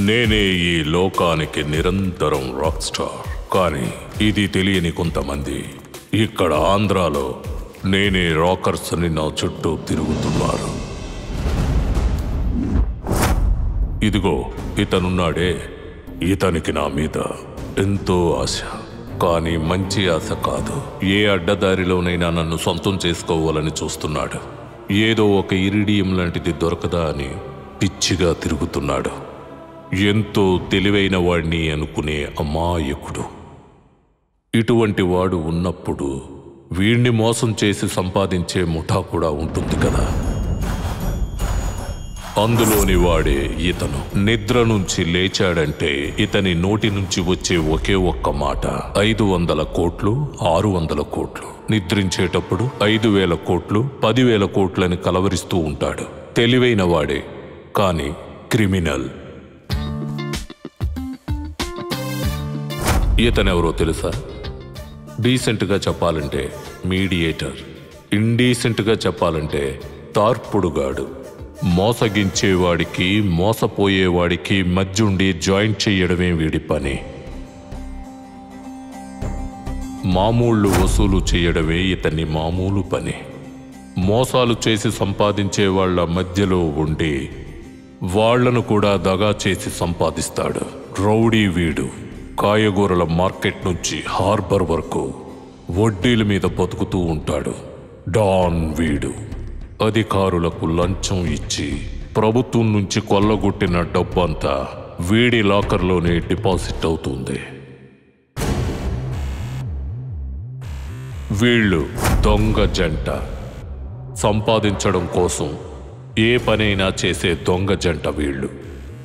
నేనే ఈ లోకానికి నిరంతరం రాక్ స్టార్. కానీ ఇది తెలియని కొంతమంది ఇక్కడ ఆంధ్రాలో నేనే రాకర్స్ అని నా చుట్టూ తిరుగుతున్నారు. ఇదిగో ఇతనున్నాడే, ఇతనికి నా మీద ఎంతో ఆశ. కానీ మంచి ఆశ కాదు. ఏ అడ్డదారిలోనైనా నన్ను సొంతం చేసుకోవాలని చూస్తున్నాడు. ఏదో ఒక ఇరిడియం లాంటిది దొరకదా అని పిచ్చిగా తిరుగుతున్నాడు. ఎంతో తెలివైన వాడిని అనుకునే అమాయకుడు. ఇటువంటి వాడు ఉన్నప్పుడు వీణ్ణి మోసం చేసి సంపాదించే ముఠా కూడా ఉంటుంది కదా. అందులోని వాడే ఇతను. నిద్ర నుంచి లేచాడంటే ఇతని నోటి నుంచి వచ్చే ఒకే ఒక్క మాట 500 కోట్లు, 600 కోట్లు. నిద్రించేటప్పుడు 5,000 కోట్లు, 10,000 కోట్లని కలవరిస్తూ ఉంటాడు. తెలివైన వాడే, కానీ క్రిమినల్. ఇతనెవరో తెలుసా? డీసెంట్గా చెప్పాలంటే మీడియేటర్, ఇండీసెంట్గా చెప్పాలంటే తార్పుడుగాడు. మోసగించేవాడికి మోసపోయేవాడికి మధ్యుండి జాయింట్ చెయ్యడమే వీడి పని. మామూళ్ళు వసూలు చేయడమే ఇతని మామూలు పని. మోసాలు చేసి సంపాదించే వాళ్ల మధ్యలో ఉండి వాళ్లను కూడా దగా చేసి సంపాదిస్తాడు. రౌడీ వీడు. కాయగూరల మార్కెట్ నుంచి హార్బర్ వరకు వడ్డీల మీద బతుకుతూ ఉంటాడు. డాన్ వీడు. అధికారులకు లంచం ఇచ్చి ప్రభుత్వం నుంచి కొల్లగొట్టిన డబ్బంతా వీడి లాకర్లోనే డిపాజిట్ అవుతుంది. వీళ్ళు దొంగ జంట. సంపాదించడం కోసం ఏ పనైనా చేసే దొంగ జంట వీళ్ళు.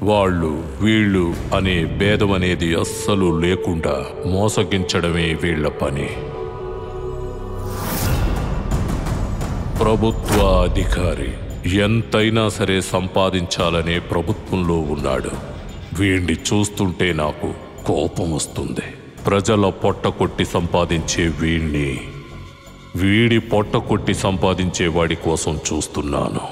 వాళ్ళు వీళ్ళు అనే భేదం అనేది అస్సలు లేకుండా మోసగించడమే వీళ్ల పని. ప్రభుత్వ అధికారి ఎంతైనా సరే సంపాదించాలనే ప్రభుత్వంలో ఉన్నాడు. వీణ్ణి చూస్తుంటే నాకు కోపం వస్తుంది. ప్రజల పొట్ట కొట్టి సంపాదించే వీణ్ణి వీడి పొట్ట కొట్టి సంపాదించే వాడి కోసం చూస్తున్నాను.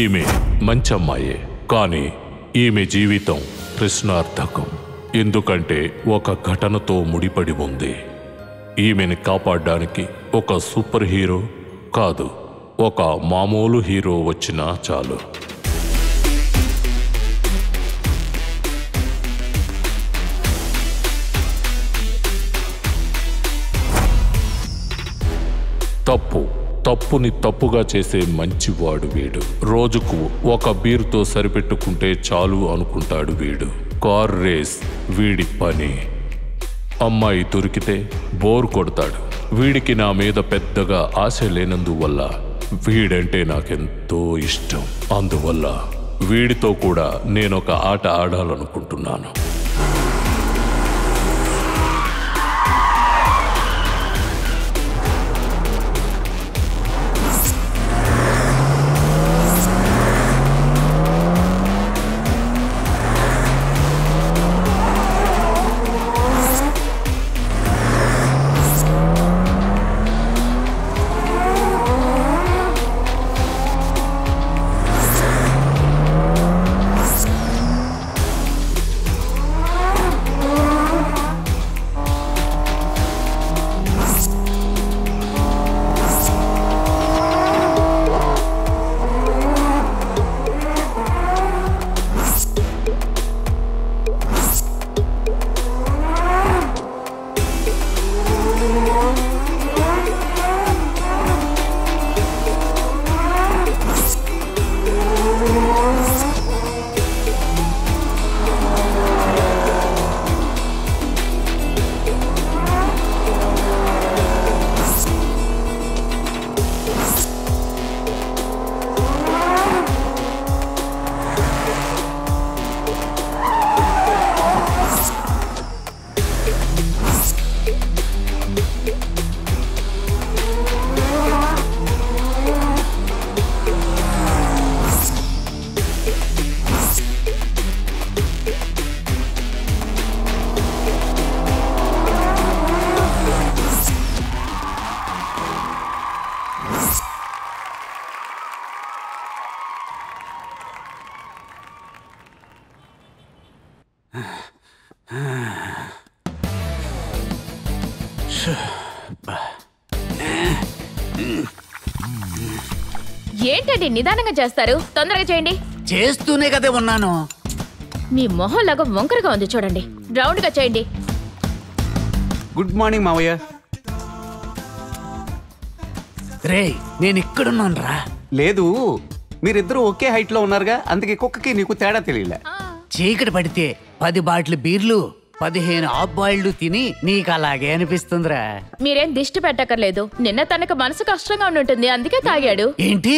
ఈమె మంచమ్మాయే, కానీ ఈమె జీవితం ప్రశ్నార్థకం. ఎందుకంటే ఒక ఘటనతో ముడిపడి ఉంది. ఈమెను కాపాడడానికి ఒక సూపర్ హీరో కాదు, ఒక మామూలు హీరో వచ్చినా చాలు. తప్పుని తప్పుగా చేసే మంచివాడు వీడు. రోజుకు ఒక బీరుతో సరిపెట్టుకుంటే చాలు అనుకుంటాడు వీడు. కార్ రేస్ వీడి పని. అమ్మాయి దొరికితే బోర్ కొడతాడు. వీడికి నా మీద పెద్దగా ఆశ లేనందువల్ల వీడంటే నాకెంతో ఇష్టం. అందువల్ల వీడితో కూడా నేనొక ఆట ఆడాలనుకుంటున్నాను. ఏంటండి నిదానంగా చేస్తారు? తొందరగా చేయండి. చేస్తూనే కదా ఉన్నాను. మీ మొహం లాగా వంకరగా ఉంది చూడండి. రౌండ్ గా చేయండి. గుడ్ మార్నింగ్ మావయ్య. రే నేను ఇక్కడున్నాను రా. లేదు, మీరిద్దరూ ఒకే హైట్ లో ఉన్నారుగా, అందుకే కుక్కకి నీకు తేడా తెలియలే. చీకటి పడితే 10 బాటిల్ బీర్లు 15 హాఫ్ బాయిల్డ్ తిని నీకు అలాగే అనిపిస్తుందిరా. మీరేం దిష్టి పెట్టక్కర్లేదు. నిన్న తనకు మనసు కష్టంగా ఉంటుంది, అందుకే తాగాడు. ఏంటి?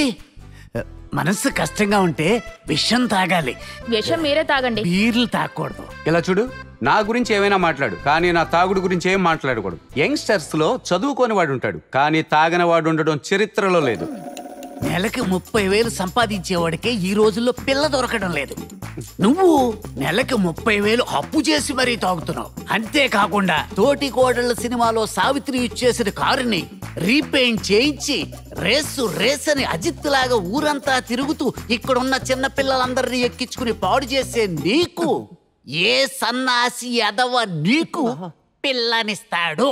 మనసు కష్టంగా ఉంటే విషం తాగాలి, విషం మీరే తాగండి. బీర్లు తాగకూడదు. ఇలా చూడు, నా గురించి ఏమైనా మాట్లాడు, కానీ నా తాగుడు గురించి ఏం మాట్లాడకూడదు. యంగ్స్టర్స్ లో చదువుకోని వాడు ఉంటాడు, కానీ తాగని వాడు ఉండడం చరిత్రలో లేదు. నెలకి 30,000 సంపాదించేవాడికే ఈ రోజుల్లో పిల్ల దొరకడం లేదు. నువ్వు నెలకి 30,000 అప్పు చేసి మరీ తాగుతున్నావు. అంతేకాకుండా తోటి కోడళ్ళ సినిమాలో సావిత్రి ఇచ్చేసిన కారుని రీపెయింట్ చేయించి రేస్ అని అజిత్ లాగా ఊరంతా తిరుగుతూ ఇక్కడున్న చిన్న పిల్లలందరినీ ఎక్కించుకుని పాడు చేసే నీకు ఏ సన్నాసి ఎదవ నీకు పిల్లనిస్తాడు?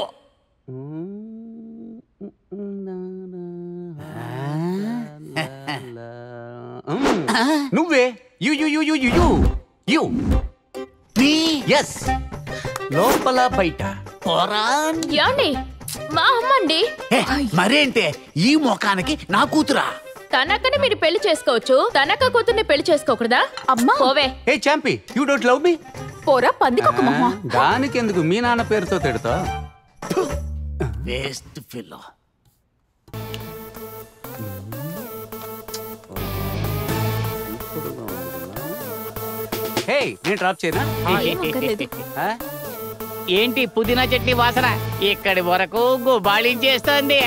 నువ్వే you you you you you U S, లోపల బయట యాండి మా అమ్మండి. మరేంటే ఈ ముఖానికి నా కూతురా? తనకని మీరు పెళ్లి చేసుకోవచ్చు, తనక కూతుర్ని పెళ్లి చేసుకోకూడదా? అమ్మా పోవే. ఏ చాంపి, యు డోంట్ లవ్ మీ? పోరా పందికొక్క మొహ. దానికి ఎందుకు మీ నాన్న పేరుతో తిడతా? వేస్ట్ ఫిల్లో. హే, నేను డ్రాప్ చేయనా? ఏంటి పుదీనా చట్నీ వాసన ఇక్కడి వరకు గుబాళించేస్తోంది?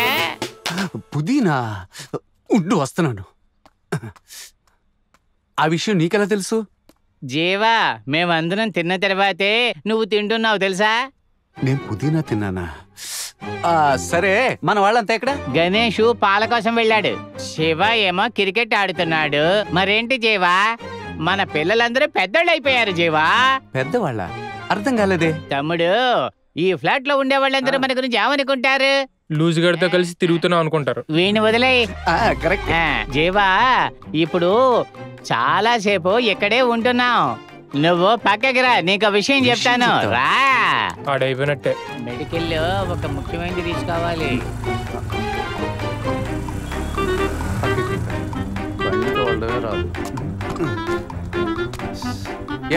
పుదీనా ఉండు, వస్తున్నాను. ఆ విషయం నీకెలా తెలుసు? జీవా, మేమందరం తిన్న తర్వాతే నువ్వు తింటున్నావు తెలుసా? నేను పుదీనా తిన్నానా? సరే, మన వాళ్ళంతా ఎక్కడ? గణేష్ పాల కోసం వెళ్ళాడు, శివ ఏమో క్రికెట్ ఆడుతున్నాడు. మరేంటి జీవా, మన పిల్లలందరూ పెద్దోళ్ళు అయిపోయారు జీవా. పెద్దవాళ్ళ? అర్థం కాలేదే. తమ్ముడు, ఈ ఫ్లాట్ లో ఉండే వాళ్ళందరూ మన గురించి ఏమనుకుంటారు? లూజ్ గడితో కలిసి తిరుగుతున్నాం అనుకుంటారు. వీణి వదిలే. కరెక్ట్. జీవా, ఇప్పుడు చాలా సేపు ఇక్కడే ఉంటున్నావు. నువ్వు పక్కకి రా, నీకు విషయం చెప్తాను. రా. ఆడైపోయినట్టే. మెడికల్ లో ఒక ముఖ్యమైనది తీసుకోవాలి.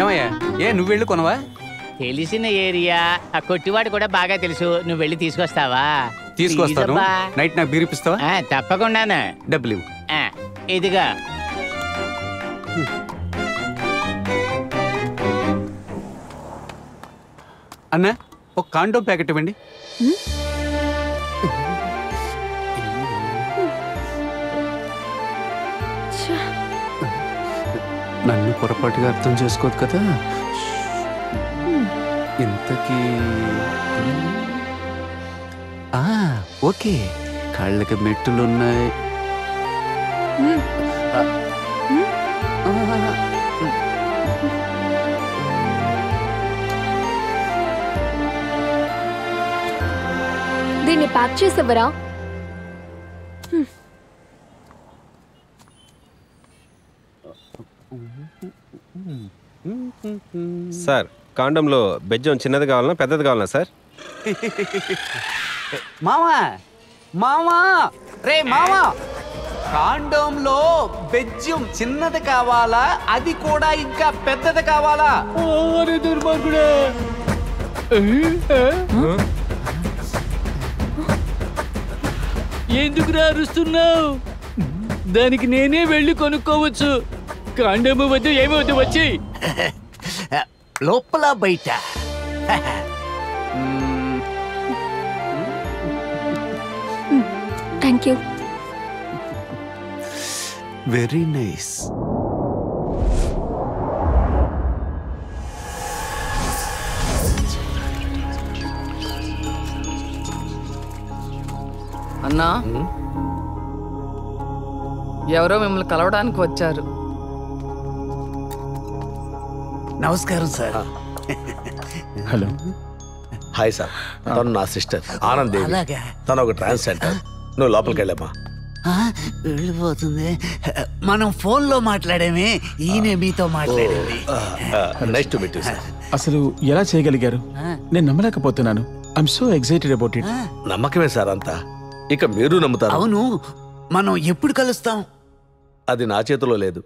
ఏమయ్యా, నువ్వు వెళ్ళి కొనవా? తెలిసిన ఏరియా, ఆ కొట్టివాడు కూడా బాగా తెలుసు. నువ్వు వెళ్ళి తీసుకొస్తావా? తీసుకొస్తాను. నైట్ నాకు బీరిపిస్తావా? తప్పకుండాను. డబ్బులు ఇవ్వు. ఇదిగా. అన్నా, ఒక కాండోమ్ ప్యాకెట్ ఇవ్వండి. నన్ను పొరపాటుగా అర్థం చేసుకోదు కదా. ఇంతకీ ఓకే, కాళ్ళకి మెట్టులున్నాయి. దీన్ని ప్యాక్ చేసేవరా? సార్, కాండంలో బెజ్జం చిన్నది కావాలన్నా పెద్దది కావాలన్నా సార్? మామా మామా, రే మామా, కాండోంలో బెజ్జం చిన్నది కావాలా, అది కూడా ఇంకా పెద్దది కావాలా? దుర్మార్గుడే. ఎందుకురా అరుస్తున్నావు? దానికి నేనే వెళ్ళి కొనుక్కోవచ్చు. కాండము వద్దు, ఏమి వద్దు, వచ్చి లోపల బయట. Thank you. Very nice. అన్నా, ఎవరో మిమ్మల్ని కలవడానికి వచ్చారు. నమస్కారం సార్. హలో. హాయ్ సార్, తను నా సిస్టర్ ఆనంద్ దేవి. అలాగా? తను ఒక ట్రాన్స్ సెంటర్. నువ్వు లోపలికి వెళ్ళమ్మా. వెళ్ళిపోతుంది. మనం ఫోన్లో మాట్లాడేమే, ఈయనే మీతో మాట్లాడేది. Nice to meet you sir. అసలు ఎలా చేయగలిగారు? నేను నమ్మలేకపోతున్నాను. I'm so excited about it. నమ్మకమే సార్ అంతా. ఇక మీరు నమ్ముతారు. అవును, మనం ఎప్పుడు కలుస్తాం? అది నా చేతిలో లేదు.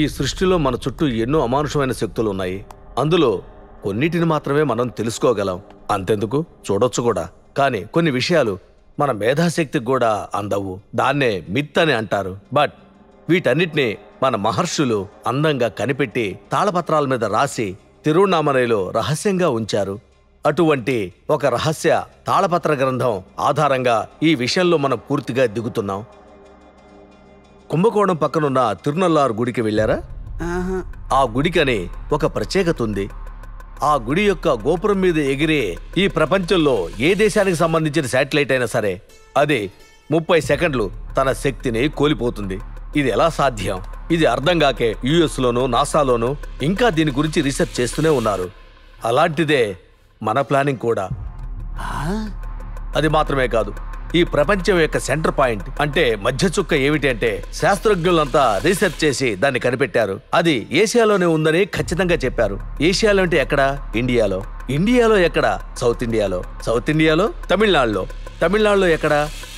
ఈ సృష్టిలో మన చుట్టూ ఎన్నో అమానుషమైన శక్తులు ఉన్నాయి. అందులో కొన్నిటిని మాత్రమే మనం తెలుసుకోగలం. అంతెందుకు, చూడొచ్చు కూడా. కానీ కొన్ని విషయాలు మన మేధాశక్తికి కూడా అందవు. దాన్నే మిత్ అని అంటారు. బట్ వీటన్నిటినీ మన మహర్షులు అందంగా కనిపెట్టి తాళపత్రాల మీద రాసి తిరువణామలైలో రహస్యంగా ఉంచారు. అటువంటి ఒక రహస్య తాళపత్ర గ్రంథం ఆధారంగా ఈ విషయంలో మనం పూర్తిగా దిగుతున్నాం. కుంభకోణం పక్కనున్న తిరునల్లారు గుడికి వెళ్ళారా? ఆ గుడికని ఒక ప్రత్యేకత ఉంది. ఆ గుడి యొక్క గోపురం మీద ఎగిరే ఈ ప్రపంచంలో ఏ దేశానికి సంబంధించిన శాటిలైట్ అయినా సరే అది 30 సెకండ్లు తన శక్తిని కోల్పోతుంది. ఇది ఎలా సాధ్యం? ఇది అర్థం కాకే US లోనూ నాసాలోనూ ఇంకా దీని గురించి రీసెర్చ్ చేస్తూనే ఉన్నారు. అలాంటిదే మన ప్లానింగ్ కూడా. అది మాత్రమే కాదు, ఈ ప్రపంచం యొక్క సెంటర్ పాయింట్ అంటే మధ్య చుక్క ఏమిటి అంటే శాస్త్రజ్ఞులంతా రీసెర్చ్ చేసి దాన్ని కనిపెట్టారు. అది ఏషియాలోనే ఉందని ఖచ్చితంగా చెప్పారు. ఏషియాలో అంటే ఎక్కడ? ఇండియాలో. ఇండియాలో ఎక్కడ? సౌత్ ఇండియాలో. సౌత్ ఇండియాలో తమిళనాడులో. తమిళనాడులో ఎక్కడ?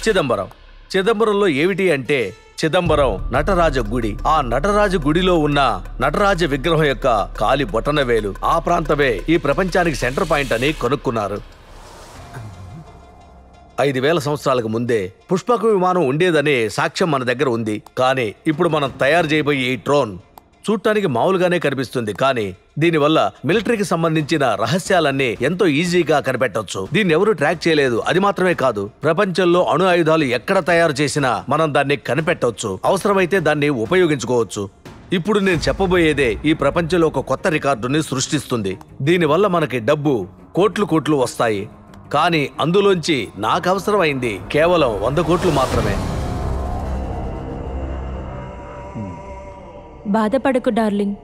చిదంబరం. చిదంబరంలో ఏమిటి అంటే చిదంబరం నటరాజ గుడి. ఆ నటరాజ గుడిలో ఉన్న నటరాజ విగ్రహం యొక్క కాలి బొటనవేలు ఆ ప్రాంతమే ఈ ప్రపంచానికి సెంటర్ పాయింట్ అని కనుక్కున్నారు. 5000 సంవత్సరాలకు ముందే పుష్పక విమానం ఉండేదనే సాక్ష్యం మన దగ్గర ఉంది. కానీ ఇప్పుడు మనం తయారు చేయబోయే ఈ డ్రోన్ చూడటానికి మామూలుగానే కనిపిస్తుంది. కానీ దీనివల్ల మిలిటరీకి సంబంధించిన రహస్యాలన్నీ ఎంతో ఈజీగా కనిపెట్టొచ్చు. దీన్ని ఎవరు ట్రాక్ చేయలేదు. అది మాత్రమే కాదు, ప్రపంచంలో అణు ఆయుధాలు ఎక్కడ తయారు చేసినా మనం దాన్ని కనిపెట్టవచ్చు. అవసరమైతే దాన్ని ఉపయోగించుకోవచ్చు. ఇప్పుడు నేను చెప్పబోయేదే ఈ ప్రపంచంలో ఒక కొత్త రికార్డుని సృష్టిస్తుంది. దీనివల్ల మనకి డబ్బు కోట్లు వస్తాయి. కానీ అందులోంచి నాకు అవసరమైంది కేవలం 100 కోట్లు మాత్రమే. బాధపడకు డార్లింగ్.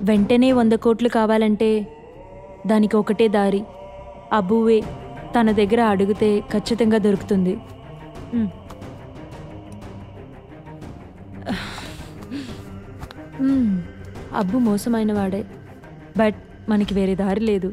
వెంటనే 100 కోట్లు కావాలంటే దానికి ఒకటే దారి. అబ్బువే తన దగ్గర అడిగితే ఖచ్చితంగా దొరుకుతుంది. అబ్బు మోసమైన వాడే, బట్ మనకి వేరే దారి లేదు.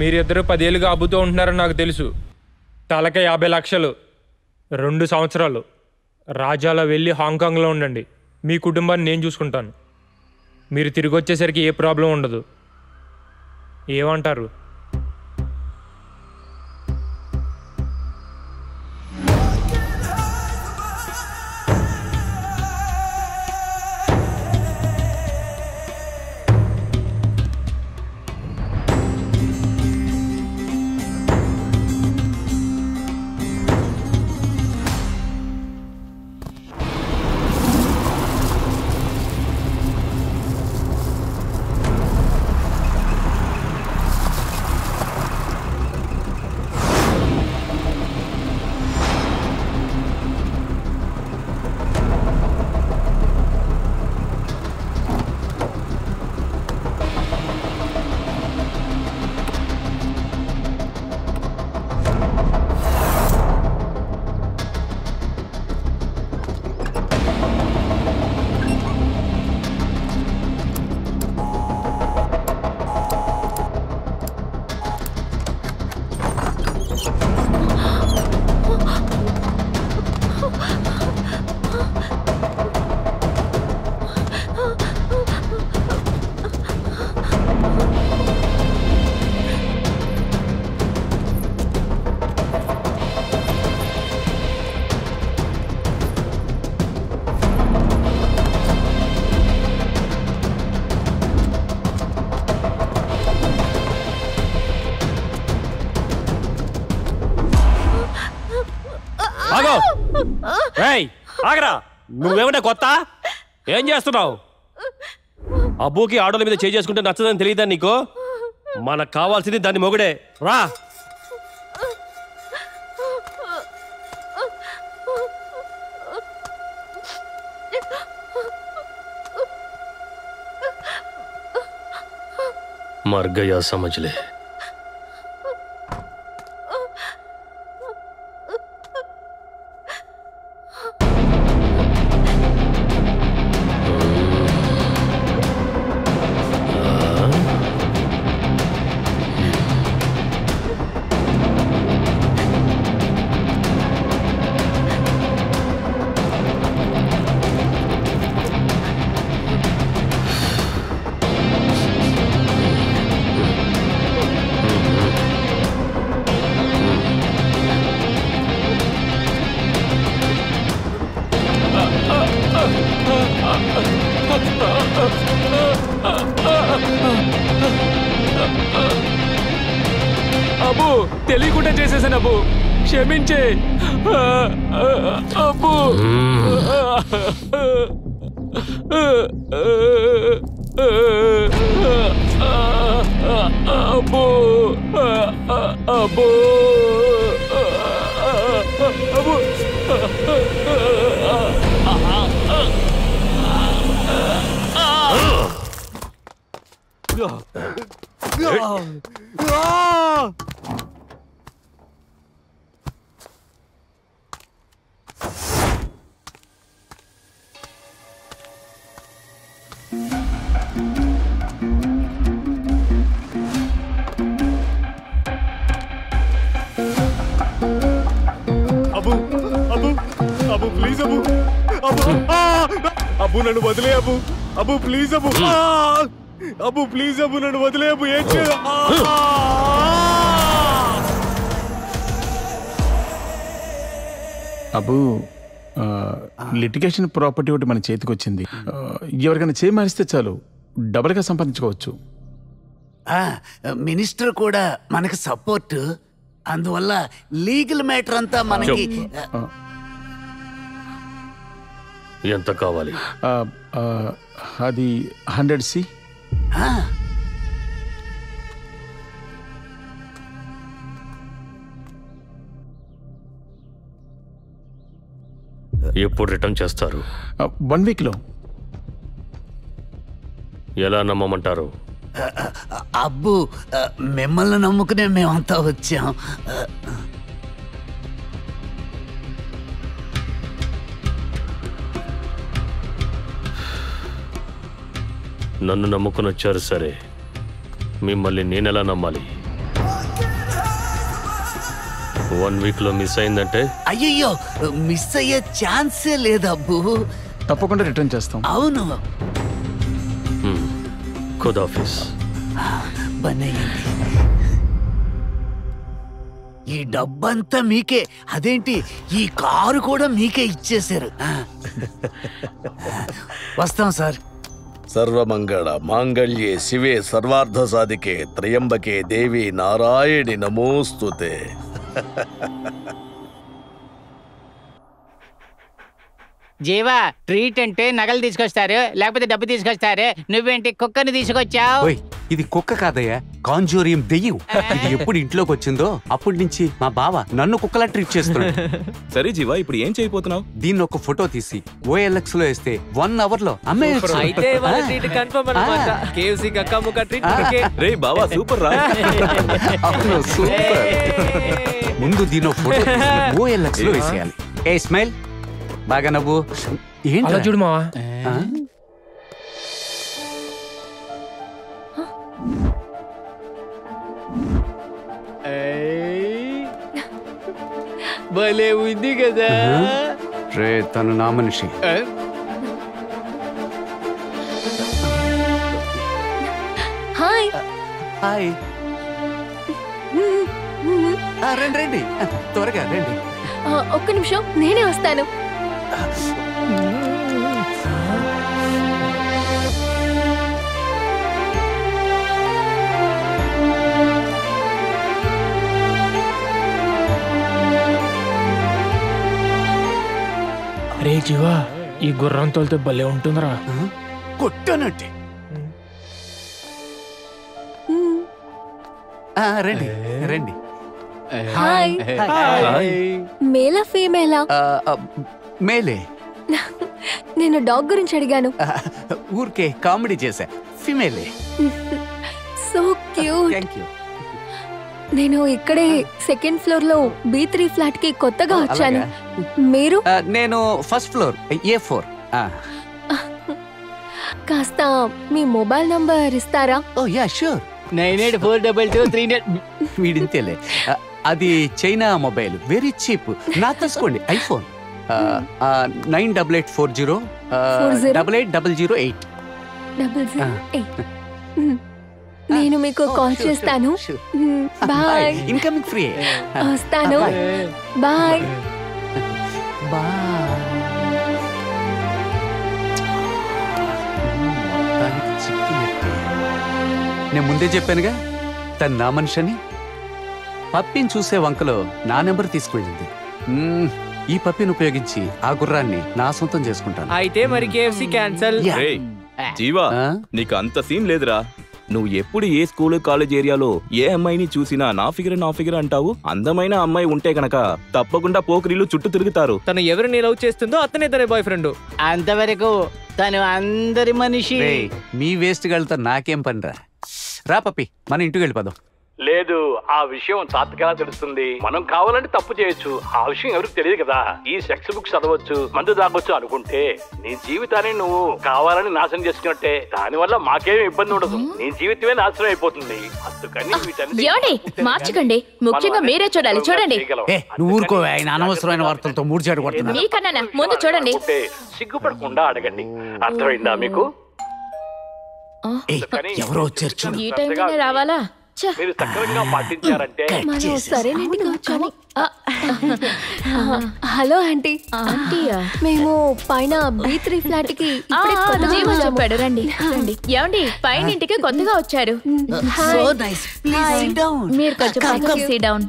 మీరిద్దరు 10 ఏళ్ళుగా అబ్బుతూ ఉంటున్నారని నాకు తెలుసు. తలకి 50 లక్షలు, 2 సంవత్సరాలు రాజాలో వెళ్ళి హాంకాంగ్లో ఉండండి. మీ కుటుంబాన్ని నేను చూసుకుంటాను. మీరు తిరిగి వచ్చేసరికి ఏ ప్రాబ్లం ఉండదు. ఏమంటారు? ఆగరా, నువ్వేమంటే కొత్త ఏం చేస్తున్నావు? అబ్బుకి ఆటోల మీద చేసుకుంటే నచ్చదని తెలియదా నీకు? మనకు కావాల్సింది దాన్ని మొగుడే. రా. मर गया समझ ले। అబ్బు తెలియకుండా చేసేసాను అబ్బు, క్షమించే అబ్బు. అబ్బు అబ్బు అబ్బు అబ్బు అబ్బు అబ్బు ప్లీజ్ అబ్బు అబ్బు అబ్బు నన్ను వదిలే అబ్బు అబ్బు ప్లీజ్ అబ్బు అబ్బు ప్లీజ్ అబ్బు నన్ను వదిలే అబ్బు ఏం చేయ అబ్బు లిటిగేషన్ ప్రాపర్టీ ఒకటి మన చేతికి వచ్చింది. ఎవరికైనా చేయి మారిస్తే చాలు డబల్గా సంపాదించుకోవచ్చు. మినిస్టర్ కూడా మనకి సపోర్ట్, అందువల్ల లీగల్ మ్యాటర్ అంతా మనకి. ఎంత కావాలి? అది 100C. ఎప్పుడు రిటర్న్ చేస్తారు? 1 వీక్లో. ఎలా నమ్మమంటారు? అబ్బు మిమ్మల్ని నమ్ముకునే మేమంతా వచ్చాం. నన్ను నమ్ముకుని వచ్చారు సరే, మిమ్మల్ని నేనెలా నమ్మాలి? 1 వీక్లో మిస్ అయిందంటే? అయ్యయ్యో, మిస్ అయ్యే ఛాన్సే లేదు అబ్బు. తప్పకుండా రిటర్న్ చేస్తాం. అవును. ఖుదాఫిజ్. బనయ్యింది. ఈ డబ్బంతా మీకే. అదేంటి, ఈ కారు కూడా మీకే ఇచ్చేశారు. వస్తాం సార్. సర్వమంగళ మాంగళ్యే శివే సర్వార్థ సాధికే త్రయంబకే దేవి నారాయణి నమోస్తుతే. జీవా, ట్రీట్ అంటే నగలు తీసుకొస్తారు, లేకపోతే డబ్బు తీసుకొస్తారు. నువ్వేంటి కుక్కని తీసుకొచ్చావు? ఇది కుక్క కాదయ్యా, కాంజోరియం దెయ్యం. ఇది ఎప్పుడు ఇంట్లోకి వచ్చిందో అప్పటి నుంచి మా బావ నన్ను కుక్కలా ట్రీట్ చేస్తున్నాడు. సరే జీవా, ఇప్పుడు ఏం చేయబోతున్నావు? దీన్ని ఒక ఫోటో తీసి OLX లో వేస్తే 1 అవర్ లో అమ్మేయొచ్చు. అయితే వాళ్ళ ట్రీట్ కన్ఫర్మ్ అన్నమాట. KFC కక్క ముక్క ట్రీట్ మనకే. రే బావా, సూపర్ రా. అవును, సూపర్. ముందు దీని ఫోటో OLX లో వేసేయాలి. ఏ స్మైల్, బాగా నవ్వు. ఏంటి చూడు మావా. భలే ఉంది కదా. రే తను నా మనిషి. Hi hi. రండి రండి, త్వరగా రండి. ఒక్క నిమిషం, నేనే వస్తాను. అరే జీవా, ఈ గుర్రం తోలితే భలే ఉంటుందిరా. కొట్టనట్టే. రండి రండి. హాయ్. మేలా ఫీమేలా? మేలే. నేను డాగ్ గురించి అడిగాను. ఊరికే కామెడీ చేశా. ఫిమేలే. So cute. Thank you. నేను ఇక్కడే సెకండ్ ఫ్లోర్ లో B3 ఫ్లాట్ కి కొత్తగా వచ్చాను. మీరు? నేను ఫస్ట్ ఫ్లోర్ A4. కాస్త మీ మొబైల్ నంబర్ ఇస్తారా? ఓ యా షూర్. 984223. వీడింతేలే. అది చైనా మొబైల్, వెరీ చీప్. నా తీసుకోండి ఐఫోన్. 9840880008. 008. నేను మీకు కాల్ చేస్తాను. బాయ్. Incoming free. వస్తాను. బాయ్. నేను ముందే చెప్పానుగా తను నా మనిషి అని. పప్పిని చూసే వంకలో నా నెంబర్ తీసుకెళ్ళింది. ఈ పప్పిని ఉపయోగించి ఆ గుర్రాన్ని నా సొంతం చేసుకుంటాను. అయితే మరి KFC క్యాన్సల్. జీవా, నీకు అంత సీన్ లేదురా. నువ్వు ఎప్పుడు ఏ స్కూల్ కాలేజ్ ఏరియాలో ఏ అమ్మాయిని చూసినా నా ఫిగర్ అంటావు. అందమైన అమ్మాయి ఉంటే గనక తప్పకుండా పోకిరీలు చుట్టూ తిరుగుతారు. తను ఎవరిని లవ్ చేస్తుందో అతనే తన బాయ్ ఫ్రెండ్. అంతవరకు తను అందరి మనిషి. మీ వేస్ట్ గళ్ళతో నాకేం పనిరా. రా పప్పి, మన ఇంటికి వెళ్ళిపోదాం. లేదు, ఆ విషయం తాతకెలా తెలుస్తుంది? మనం కావాలంటే తప్పు చేయొచ్చు, ఆ విషయం ఎవరికి తెలియదు కదా. ఈ సెక్స్ బుక్ చదవచ్చు, మందు తాగొచ్చు అనుకుంటే నీ జీవితాన్ని నువ్వు కావాలని నాశనం చేసుకున్నట్టే. దానివల్ల మాకేం ఇబ్బంది ఉండదు, నీ జీవితమే నాశనం అయిపోతుంది. అందుకని ఏమండి మార్చకండి, ముఖ్యంగా మీరే చూడాలి. చూడండి. నువ్వు ఊరుకో, ఆయన అనవసరమైన వార్తలతో మూడ్చాడు కొడుతున్నా. మీకన్నా ముందు చూడండి. సిగ్గుపడకుండా అడగండి. అర్థమైందా మీకు? ఎవరో వచ్చారు చూడు. ఈ టైంలోనే రావాలా? మీరు సక్రమంగా పాటించారంటే మనం సరేనండి కూర్చొని. Hello aunty. ఆంటీయా? మేము పైన B3 ఫ్లాట్ కి జీవో చెప్పాడు. రండి రండి. ఏమండి పైన ఇంటికి కొత్తగా వచ్చారు. మీరు కొంచెం పైకి సీ డౌన్.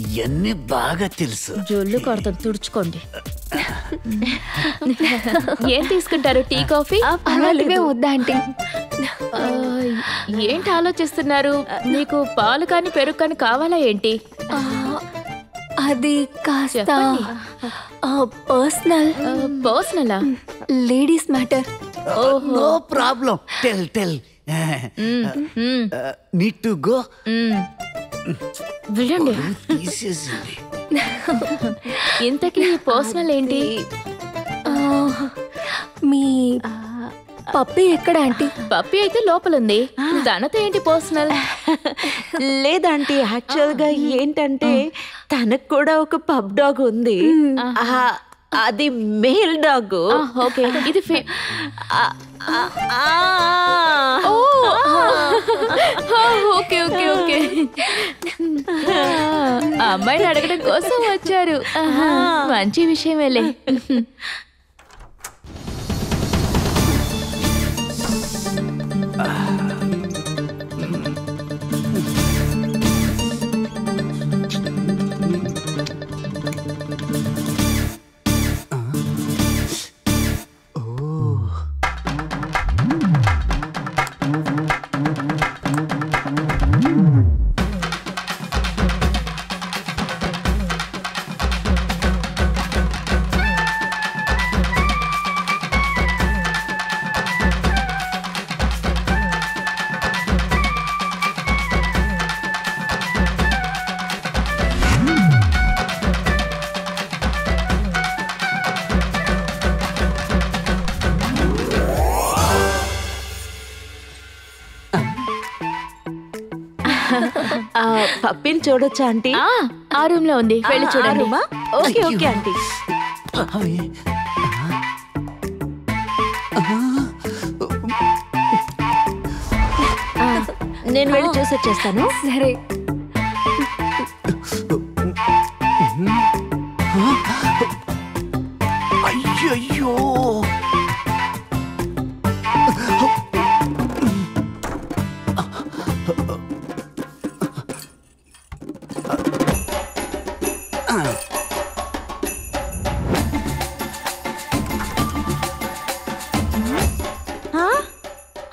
ఇవన్నీ బాగా తెలుసు. జొల్లు కొడతాం, తుడుచుకోండి. ఏం తీసుకుంటారు? Tea, coffee? అలాంటివే వద్దా ఆంటీ? ఏంటి ఆలోచిస్తున్నారు? మీకు పాలు కానీ పెరుగు కానీ కావాలా ఏంటి? అది కాస్త పర్సనలా? Ladies matter. No problem. Tell. Need to go. వినండి. తీసేసింది. ఇంతకీ పర్సనల్ ఏంటి? మీ పప్పి ఎక్కడ ఆంటీ? పప్పి అయితే లోపలుంది. తనతో ఏంటి పర్సనల్? లేదంటీ, యాక్చువల్ గా ఏంటంటే తనకు కూడా ఒక పబ్ డాగ్ ఉంది. అది మేల్ డాగ్. ఓకే, ఇది ఓకే ఓకే ఓకే. అమ్మాయిని అడగడం కోసం వచ్చారు. మంచి విషయమేలే. పప్పిని చూడొచ్చా ఆంటీ? ఆ రూమ్ లో ఉంది, వెళ్ళి చూడండి. Okay okay aunty. నేను వెళ్ళి చూసి వచ్చేస్తాను. సరే. అయ్యయ్యో,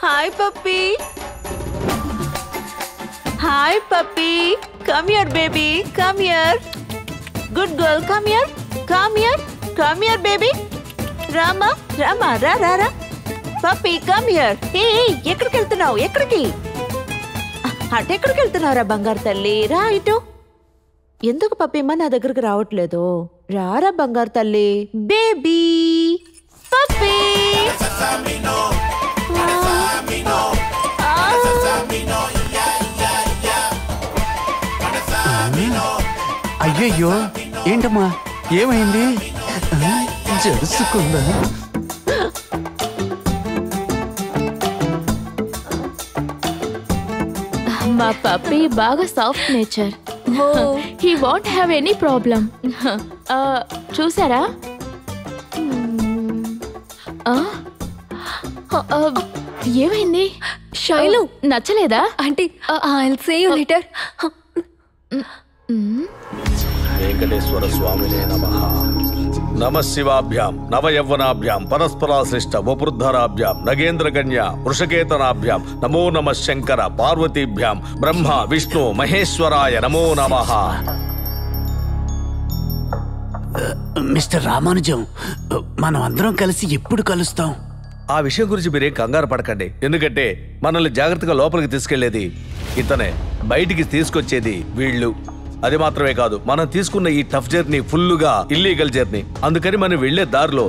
hi puppy. Hi puppy. Come here baby, come here. Good girl, come here, come here, come here baby. Rama Rama, రా రా రా. Puppy come here. ఏ ఎక్కడికి వెళ్తున్నావు? ఎక్కడికి? అటు ఎక్కడికి వెళ్తున్నావురా బంగారు తల్లి? రా ఇటు. ఎందుకు పప్పీమ్మ నా దగ్గరకు రావట్లేదు? రారా బంగారు తల్లి. Baby puppy. అయ్యయ్యో, ఏంటమ్మా ఏమైంది? జరుసుకుందా? మా పప్పి బాగా soft nature. He want have any problem. చూసారా? ఏమైంది? శైలు నచ్చలేదా? Aunty, I'll see you later. Venkateswara స్వామినే నమః. నమః శివాభ్యాం నవయవ్వనాభ్యాం పరస్పరాశ్లిష్ట వపుర్ధరాభ్యాం నగేంద్రకన్య వృషకేతనాభ్యాం నమో నమః శంకర పార్వతీభ్యాం బ్రహ్మ విష్ణు మహేశ్వరాయ నమో నమః. మిస్టర్ రామానుజం, మనం అందరం కలిసి ఎప్పుడు కలుస్తాం? ఆ విషయం గురించి మీరేం కంగారు పడకండి. ఎందుకంటే మనల్ని జాగ్రత్తగా లోపలికి తీసుకెళ్లేది ఇతనే, బయటికి తీసుకొచ్చేది వీళ్ళు. అది మాత్రమే కాదు, మనం తీసుకున్న ఈ టఫ్ జర్నీ ఫుల్లుగా ఇల్లీగల్ జర్నీ. అందుకని మనం వెళ్లే దారిలో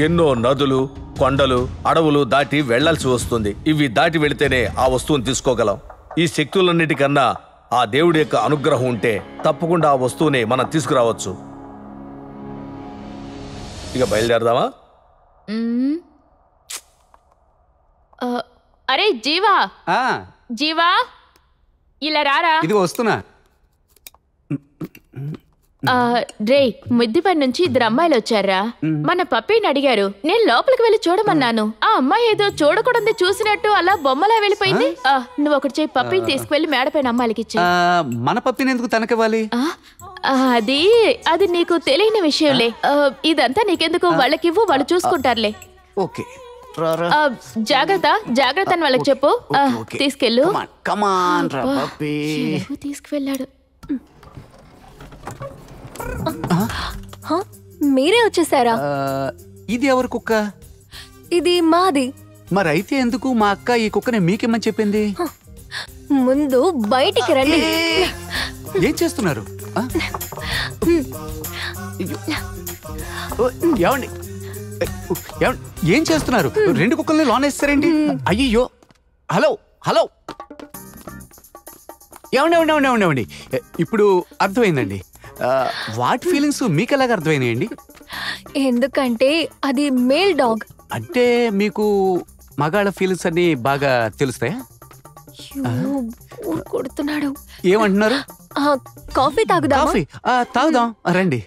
ఎన్నో నదులు, కొండలు, అడవులు దాటి వెళ్లాల్సి వస్తుంది. ఇవి దాటి వెళితేనే ఆ వస్తువుని తీసుకోగలం. ఈ శక్తులన్నిటికన్నా ఆ దేవుడి యొక్క అనుగ్రహం ఉంటే తప్పకుండా ఆ వస్తువుని మనం తీసుకురావచ్చు. ఇక బయలుదేరదామా? అరే జీవా, జీవా ఇలా రారా. ఇది వస్తున్నా. రే, ముద్దిపని నుంచి 2 అమ్మాయిలు వచ్చారా. మన పప్పిని అడిగారు, నేను లోపలికి వెళ్ళి చూడమన్నాను. ఆ అమ్మాయి ఏదో చూడకూడదు చూసినట్టు అలా బొమ్మలా వెళ్ళిపోయింది. నువ్వు ఒకటి చేయి, పప్పిని తీసుకువెళ్ళి మేడపైన అమ్మాయిలకి ఇచ్చే. మన పప్పిని ఎందుకు తనకివ్వాలి? అది నీకు తెలియని విషయంలే. ఇదంతా నీకెందుకు, వాళ్ళకివ్వు, వాళ్ళు చూసుకుంటారులే. ఓకే, జాగ్రత్త జాగ్రత్త అని వాళ్ళకి చెప్పు. తీసుకెళ్ళు. కమాన్ రా పప్పీ. తీసుకువెళ్ళాడు. మీరే వచ్చేసారా? ఇది ఎవరి కుక్క? ఇది మాది. మరైతే ఎందుకు మా అక్క ఈ కుక్కని మీకేమని చెప్పింది? ముందు బయటికి రండి. ఏం చేస్తున్నారు? ఏమండి, ఏం చేస్తున్నారు? 2 కుక్కల్ని లోనేస్తారేంటి? అయ్యో, హలో హలో, ఏమండి ఇప్పుడు అర్థమైందండి. వాట్ ఫీలింగ్స్ మీకు ఎలాగ అర్థమైనాయండి? ఎందుకంటే అది మేల్ డాగ్. అంటే మీకు మగాళ్ళ ఫీలింగ్స్ అన్ని బాగా తెలుస్తాయా? కొడుతున్నాడు. ఏమంటున్నారు? కాఫీ తాగుదామా? కాఫీ తాగుదాం రండి.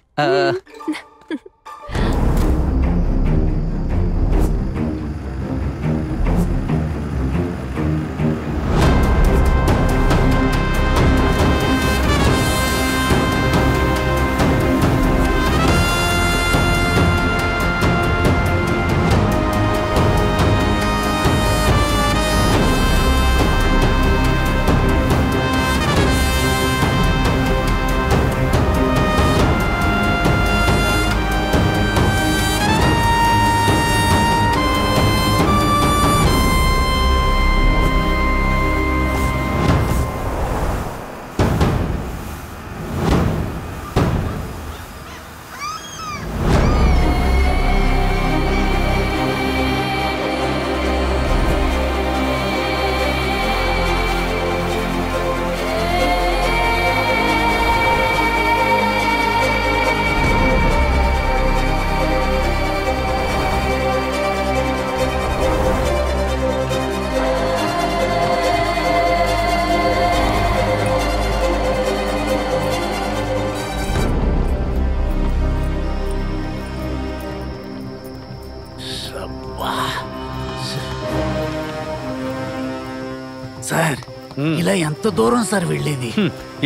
ఇలా ఎంత దూరం సార్ వెళ్ళేది?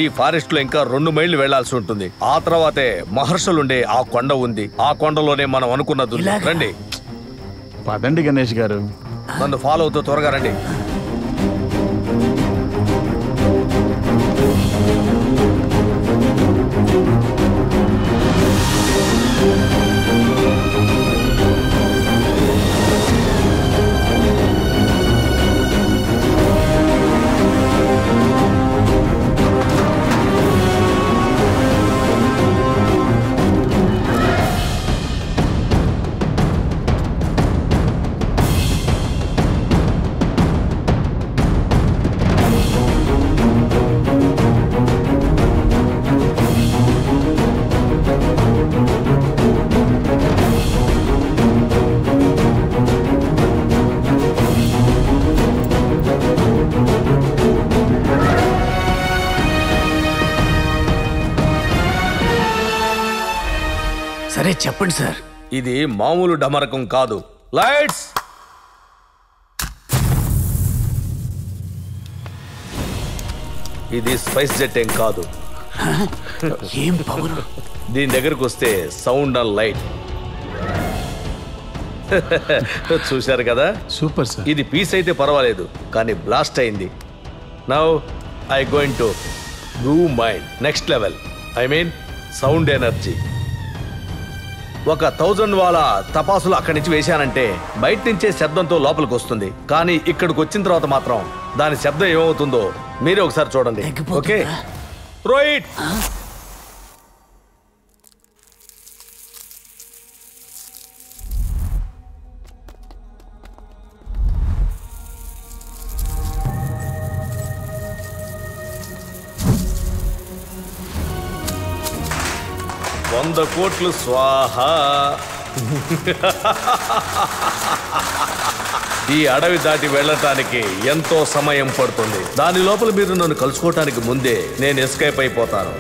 ఈ ఫారెస్ట్ లో ఇంకా 2 మైళ్ళు వెళ్లాల్సి ఉంటుంది. ఆ తర్వాతే మహర్షులుండే ఆ కొండ ఉంది. ఆ కొండలోనే మనం అనుకున్నది ఉంది. రండి. పదండి గణేష్ గారు. నన్ను ఫాలో అవుతూ త్వరగా రండి. సరే చెప్పండి సార్. ఇది మామూలు డమరకం కాదు. లైట్స్. ఇది స్పైస్ జెట్ ఏం కాదు. ఏం పవర్! దీని దగ్గరకు వస్తే సౌండ్ అండ్ లైట్. చూశారు కదా? Super sir. ఇది పీస్ అయితే పర్వాలేదు, కానీ బ్లాస్ట్ అయింది. Now I going to do mind next level. I mean sound energy. ఒక 1000 వాల తపాసులు అక్కడి నుంచి వేశానంటే బయట నుంచే శబ్దంతో లోపలికి వస్తుంది. కానీ ఇక్కడికి వచ్చిన తర్వాత మాత్రం దాని శబ్దం ఏమవుతుందో మీరే ఒకసారి చూడండి. Okay, throw it. $100 కోట్లు స్వాహ. ఈ అడవి దాటి వెళ్ళటానికి ఎంతో సమయం పడుతుంది. దాని లోపల మీరు నన్ను కలుసుకోవటానికి ముందే నేను ఎస్కేప్ అయిపోతాను.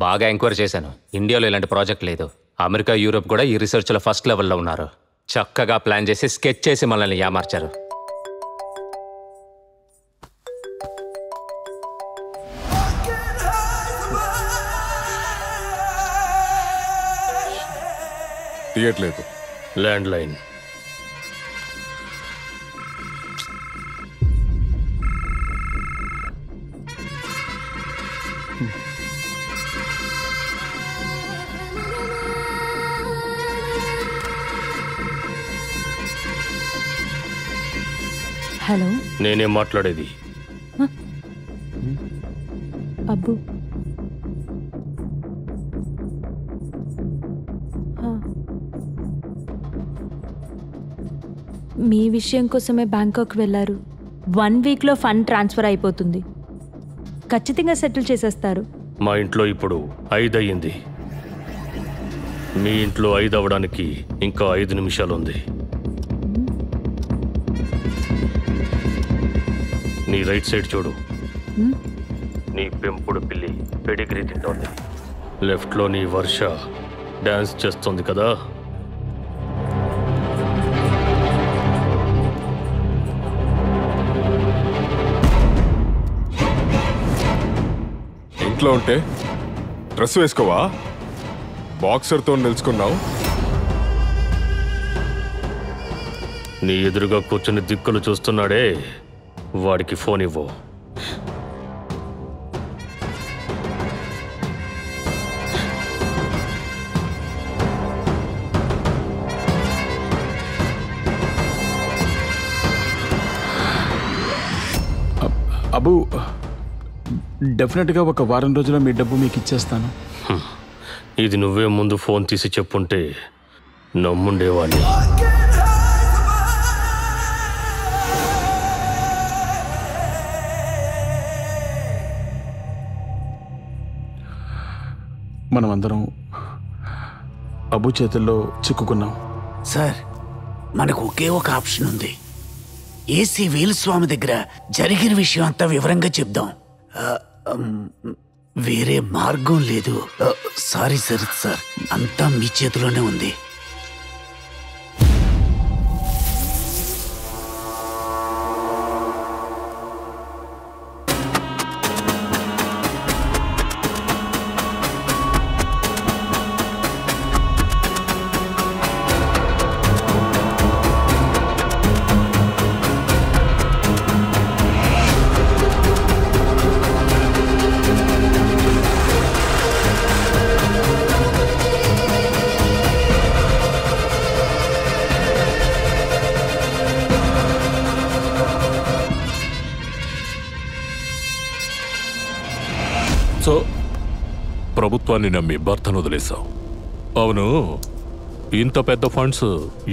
బాగా ఎంక్వైరీ చేశాను. ఇండియాలో ఇలాంటి ప్రాజెక్ట్ లేదు. అమెరికా, యూరోప్ కూడా ఈ రీసెర్చ్లో ఫస్ట్ లెవెల్లో ఉన్నారు. చక్కగా ప్లాన్ చేసి స్కెచ్ చేసి మనల్ని ఏమార్చారు. తీయట్లేదు. Land line. హలో, నేనేం మాట్లాడేది? అబ్బు, మీ విషయం కోసమే బ్యాంకాక్ వెళ్ళారు. 1 వీక్లో ఫండ్ ట్రాన్స్ఫర్ అయిపోతుంది. ఖచ్చితంగా సెటిల్ చేసేస్తారు. మా ఇంట్లో ఇప్పుడు 5 అయ్యింది. మీ ఇంట్లో 5 అవ్వడానికి ఇంకా 5 నిమిషాలు ఉంది. నీ రైట్ సైడ్ చూడు. నీ పెంపుడు పిల్లి పెడిగ్రీ తింటోంది. లెఫ్ట్లో నీ వర్ష డాన్స్ చేస్తుంది కదా. ఇంట్లో ఉంటే డ్రెస్ వేసుకోవా? బాక్సర్తో నిలుచుకున్నావు. నీ ఎదురుగా కూర్చుని దిక్కులు చూస్తున్నాడే, వాడికి ఫోన్ ఇవ్వు. అబ్బు, డెఫినెట్గా ఒక వారం రోజుల్లో మీ డబ్బు మీకు ఇచ్చేస్తాను. ఇది నువ్వే ముందు ఫోన్ తీసి చెప్పుంటే నమ్ముండేవాడిని. మనమందరం అబ్బు చేతుల్లో చిక్కుకున్నాం. సార్, మనకు ఒకే ఒక ఆప్షన్ ఉంది. ఏసీ వేలుస్వామి దగ్గర జరిగిన విషయం అంతా వివరంగా చెప్దాం. వేరే మార్గం లేదు. సారీ సార్, అంతా మీ చేతిలోనే ఉంది. సో ప్రభుత్వాన్ని నమ్మి భర్తను వదిలేశావు. అవును, ఇంత పెద్ద ఫండ్స్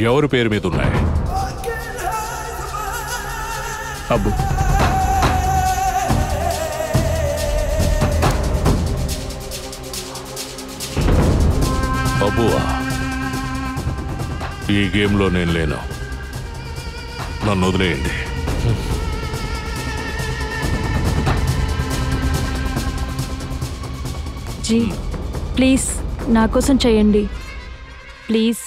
ఎవరి పేరు మీద ఉన్నాయి? అబ్బు. అబ్బువా? ఈ గేమ్లో నేను లేను, నన్ను వదిలేయండి. జీ ప్లీజ్ నా కోసం చేయండి please.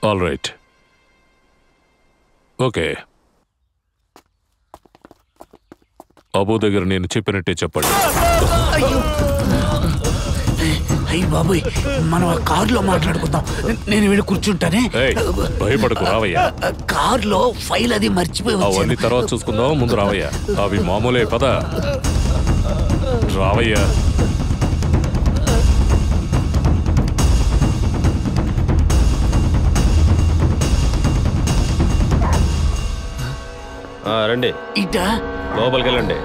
All right, okay. Abu దగ్గర నేను చెప్పినట్టే చెప్పండి. అయ్యి బాబోయ్, మనం ఆ కారులో మాట్లాడుకుందాం. నేను వెళ్ళి కూర్చుంటానే. భయపడకు, రావయ్యా. కారులో ఫైల్ అది మర్చిపోయి అవన్నీ తర్వాత చూసుకుందాం, ముందు రావయ్యా. అవి మామూలే, పద రావయ్యా. రండి, ఇటా లోపలికి వెళ్ళండి.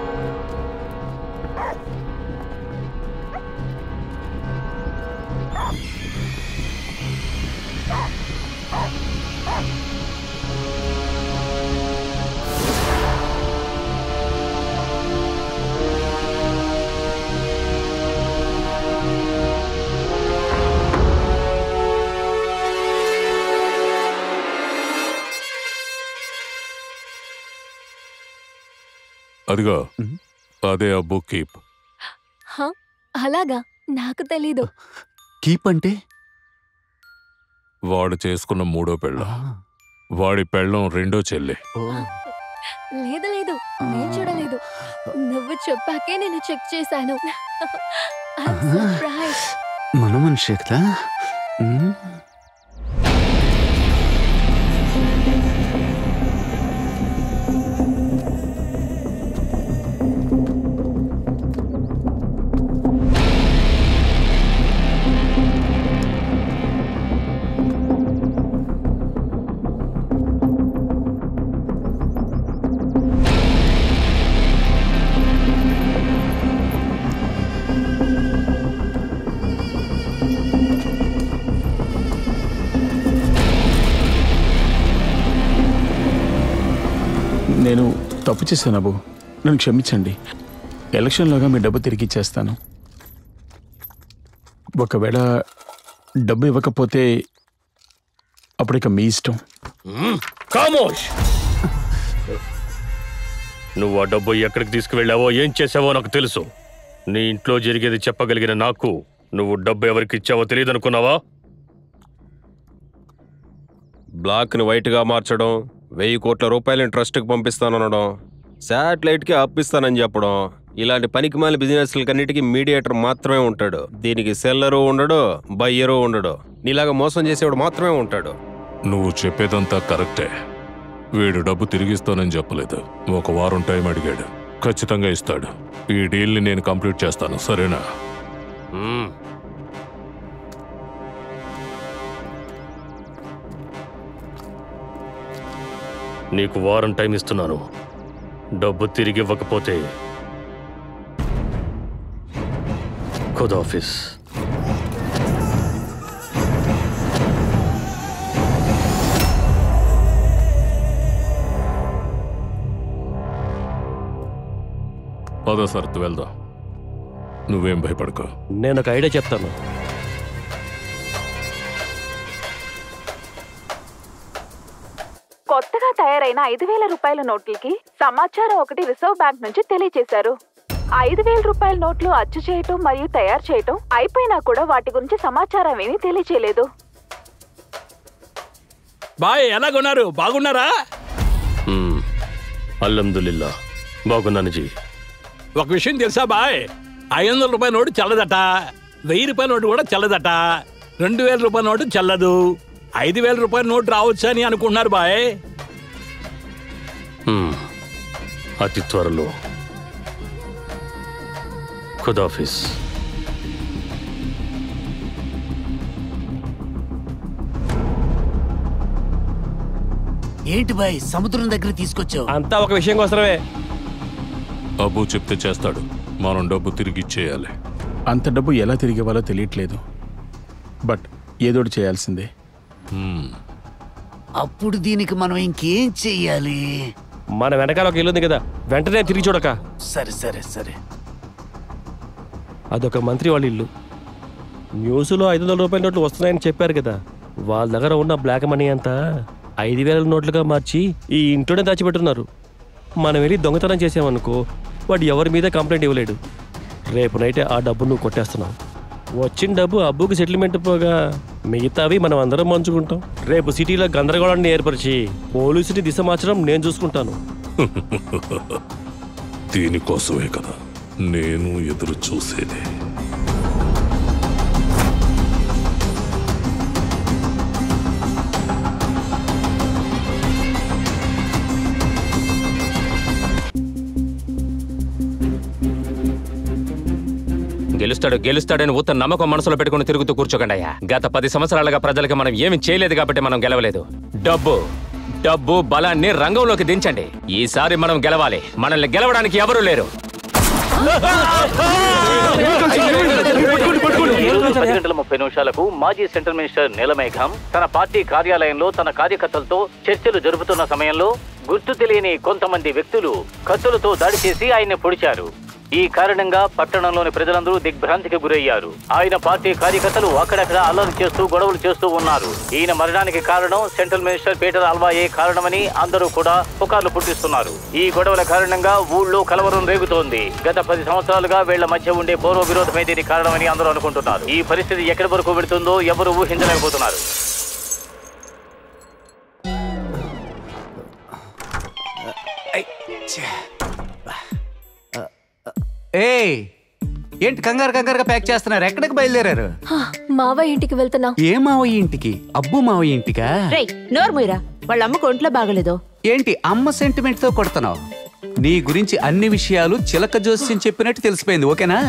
అదిగో అదే అబ్బు కీప్. అలాగా? నాకు తెలీదు. కీప్ అంటే? వాడు చేసుకున్న మూడో పెళ్ళం, వాడి పెళ్ళం రెండో చెల్లి. లేదు లేదు, నేను చూడలేదు. నువ్వు చెప్పాకే నేను చెక్ చేశాను. మన మనిషి కదా. నేను తప్పు చేశాను అబ్బు, నన్ను క్షమించండి. ఎలక్షన్లోగా మీ డబ్బు తిరిగి ఇచ్చేస్తాను. ఒకవేళ డబ్బు ఇవ్వకపోతే అప్పుడు ఇక మీ ఇష్టం. ఖామోష్! నువ్వు ఆ డబ్బు ఎక్కడికి తీసుకువెళ్ళావో, ఏం చేసావో నాకు తెలుసు. నీ ఇంట్లో జరిగేది చెప్పగలిగిన నాకు నువ్వు డబ్బు ఎవరికి ఇచ్చావో తెలియదనుకున్నావా? బ్లాక్ని వైట్గా మార్చడం, 1000 కోట్ల రూపాయలని ట్రస్ట్కి పంపిస్తాననడం, శాటిలైట్కి అప్పిస్తానని చెప్పడం, ఇలాంటి పనికిమాలిన బిజినెస్లకన్నిటికీ మీడియేటర్ మాత్రమే ఉంటాడు. దీనికి సెల్లరు ఉండడు, బయ్యరు ఉండడు. నీలాగా మోసం చేసేవాడు మాత్రమే ఉంటాడు. నువ్వు చెప్పేదంతా కరెక్టే. వీడు డబ్బు తిరిగిస్తానని చెప్పలేదు, 1 వారం టైం అడిగాడు. ఖచ్చితంగా ఇస్తాడు. ఈ డీల్ని నేను కంప్లీట్ చేస్తాను, సరేనా? నీకు వారం టైం ఇస్తున్నాను. డబ్బు తిరిగి ఇవ్వకపోతే ఖుదాఫిస్. పదో సర్తు వెళ్దాం. నువ్వేం భయపడకు. నేను ఒక ఐడియా చెప్తాను. కొత్తగా తయారైన 5,000 రూపాయల నోట్లకి సమాచారం ఒకటి రిజర్వ్ బ్యాంక్ నుంచి తెలియజేశారు. 5,000 రూపాయల నోట్లు అచ్చు చేయటం మరియు తయారు చేయటం అయిపోయినా కూడా వాటి గురించి సమాచారం ఏమీ తెలియచేయలేదు. బాయ్, ఎలాగున్నారు? బాగున్నారా? అల్హమ్దులిల్లా బాగున్నాను జీ. ఒక విషయం తెలుసా బాయ్, 500 రూపాయల నోటు చల్లదట, 1000 రూపాయల నోటు కూడా చల్లదట, 2000 రూపాయల నోటు చల్లదు. 5,000 రూపాయల నోటు రావచ్చు అని అనుకుంటున్నారు బాయ్. అతి త్వరలో. ఖుదాఫిస్. ఏంటి బాయ్ సముద్రం దగ్గర తీసుకొచ్చావు? అంతా ఒక విషయం కోసమే. అబ్బు చెప్తే చేస్తాడు. మనం డబ్బు తిరిగి ఇచ్చేయాలి. అంత డబ్బు ఎలా తిరిగి ఇవ్వాలో తెలియట్లేదు. బట్ ఏదోటి చేయాల్సిందే. అప్పుడు దీనికి మనం ఇంకేం చెయ్యాలి? మన వెనకాల ఒక ఇల్లు ఉంది కదా, వెంటనే తిరిగి చూడక. సరే సరే సరే. అదొక మంత్రి వాళ్ళ ఇల్లు. న్యూస్లో 500 రూపాయల నోట్లు వస్తున్నాయని చెప్పారు కదా. వాళ్ళ దగ్గర ఉన్న బ్లాక్ మనీ అంతా 5000 నోట్లుగా మార్చి ఈ ఇంట్లోనే దాచిపెట్టున్నారు. మనం వెళ్ళి దొంగతనం చేసామనుకో, వాడు ఎవరి మీద కంప్లైంట్ ఇవ్వలేడు. రేపు నైటే ఆ డబ్బు నువ్వు కొట్టేస్తున్నావు. వచ్చిన డబ్బు అబ్బుకి సెటిల్మెంట్ పోగా మిగతావి మనం అందరం పంచుకుంటాం. రేపు సిటీలో గందరగోళాన్ని ఏర్పరిచి పోలీసుని దిశ మార్చడం నేను చూసుకుంటాను. దీనికోసమే కదా నేను ఎదురు చూసేది. గెలుస్తాడని ఊత నమ్మకం మనసులో పెట్టుకుని తిరుగుతూ కూర్చోకండియా. గత 10 సంవత్సరాలుగా ప్రజలకి మనం ఏమి చేయలేదు కాబట్టి మనం గెలవలేదు. డబ్బు బలాన్ని రంగంలోకి దించండి. ఈసారి మనం గెలవాలి. మనల్ని గెలవడానికి ఎవరూ లేరు. 10:30 మాజీ సెంట్రల్ మినిస్టర్ నీలమేఘం తన పార్టీ కార్యాలయంలో తన కార్యకర్తలతో చర్చలు జరుపుతున్న సమయంలో గుర్తు తెలియని కొంతమంది వ్యక్తులు కత్తులతో దాడి చేసి ఆయన్ని పొడిచారు. ఈ కారణంగా పట్టణంలోని ప్రజలందరూ దిగ్భ్రాంతికి గురయ్యారు. ఆయన పార్టీ కార్యకర్తలు అక్కడక్కడ అల్లరి చేస్తూ గొడవలు చేస్తూ ఉన్నారు. ఈయన మరణానికి కారణం సెంట్రల్ మినిస్టర్ పీటర్ అల్వాయే కారణమని అందరూ కూడా పుకార్లు పుట్టిస్తున్నారు. ఈ గొడవల కారణంగా ఊళ్ళో కలవరం రేగుతోంది. గత 10 సంవత్సరాలుగా వీళ్ల మధ్య ఉండే పూర్వ విరోధమే దీనికి కారణమని అందరూ అనుకుంటున్నారు. ఈ పరిస్థితి ఎక్కడి వరకు వెళుతుందో ఎవరు ఊహించలేకపోతున్నారు. ఏంటి కంగారుగా ప్యాక్ చేస్తున్నారు? ఎక్కడికి బయలుదేరారు? మావయ్య ఇంటికి వెళ్తున్నా. ఏ మావయ్య ఇంటికి? అబ్బు మావయ్య ఇంటికా? నోర్మూరా, వాళ్ళ అమ్మకు ఒంట్లో బాగలేదు. ఏంటి అమ్మ సెంటిమెంట్ తో కొడుతున్నావు? నీ గురించి అన్ని విషయాలు చిలక జోస్యం చెప్పినట్టు తెలిసిపోయింది. ఓకేనా?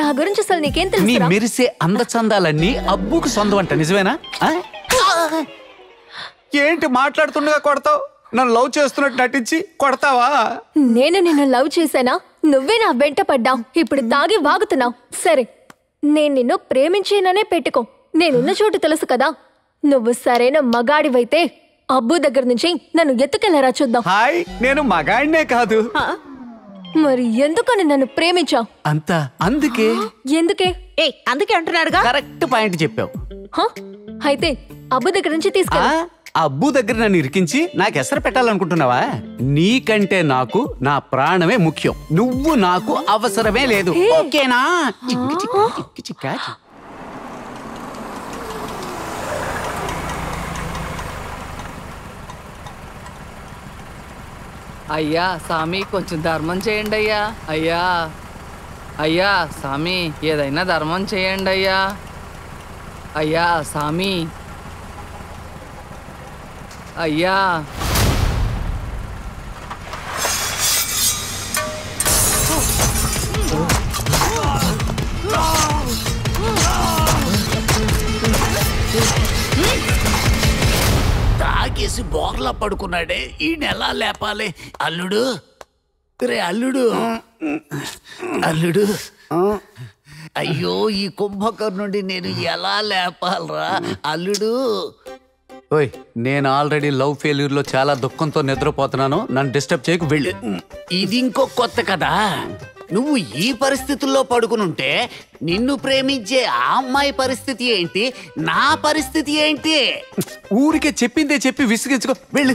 నా గురించి అసలు నీకేం నీ తెలుసు? మెరిసే అందచందాలన్నీ అబ్బుకు సొంతం అంట. నిజమేనా? ఏంటి మాట్లాడుతుండగా కొడతావు? నన్ను లవ్ చేస్తున్నట్టు నటించి కొడతావా? నేను నిన్ను లవ్ చేశానా? నువ్వే నా వెంట పడ్డావు. ఇప్పుడు తాగి వాగుతున్నావు. సరే, నేను నిన్ను ప్రేమించేననే పెట్టుకో. నేనున్న చోటు తెలుసు కదా. నువ్వు సరైన మగాడివైతే అబ్బు దగ్గర నుంచి నన్ను ఎత్తుకెళ్ళరా చూద్దాం. హాయ్, నేను మగాడినే కాదు. మరి ఎందుకని నన్ను ప్రేమించావు? అందుకే. ఎందుకే? అందుకే అంటున్నాడుగా. కరెక్ట్ పాయింట్ చెప్పావు. అయితే అబ్బు దగ్గర నుంచి తీసుకెళ్ళి అబ్బు దగ్గర నన్ను ఇరికించి నాకు ఎసరు పెట్టాలనుకుంటున్నావా? నీకంటే నాకు నా ప్రాణమే ముఖ్యం. నువ్వు నాకు అవసరమే లేదు. ఓకేనా? అయ్యా సామి, కొంచెం ధర్మం చేయండి అయ్యా. అయ్యా అయ్యా సామి, ఏదైనా ధర్మం చేయండి అయ్యా. అయ్యా సామి, అయ్యా. తాగేసి బోర్లా పడుకున్నాడే, ఈయన ఎలా లేపాలి? అల్లుడు, రే అల్లుడు, అల్లుడు. అయ్యో, ఈ కుంభకర్ణుడి నేను ఎలా లేపాలరా అల్లుడు? ఓయ్, నేను ఆల్రెడీ లవ్ ఫెయిల్యూర్ లో చాలా దుఃఖంతో నిద్రపోతున్నాను. నన్ను డిస్టర్బ్ చేయకు, వెళ్ళు. ఇది ఇంకో కొత్త కదా. నువ్వు ఈ పరిస్థితుల్లో పడుకునుంటే నిన్ను ప్రేమించే ఆ అమ్మాయి పరిస్థితి ఏంటి, నా పరిస్థితి ఏంటి? ఊరికే చెప్పిందే చెప్పి విసిగించుకో, వెళ్ళు.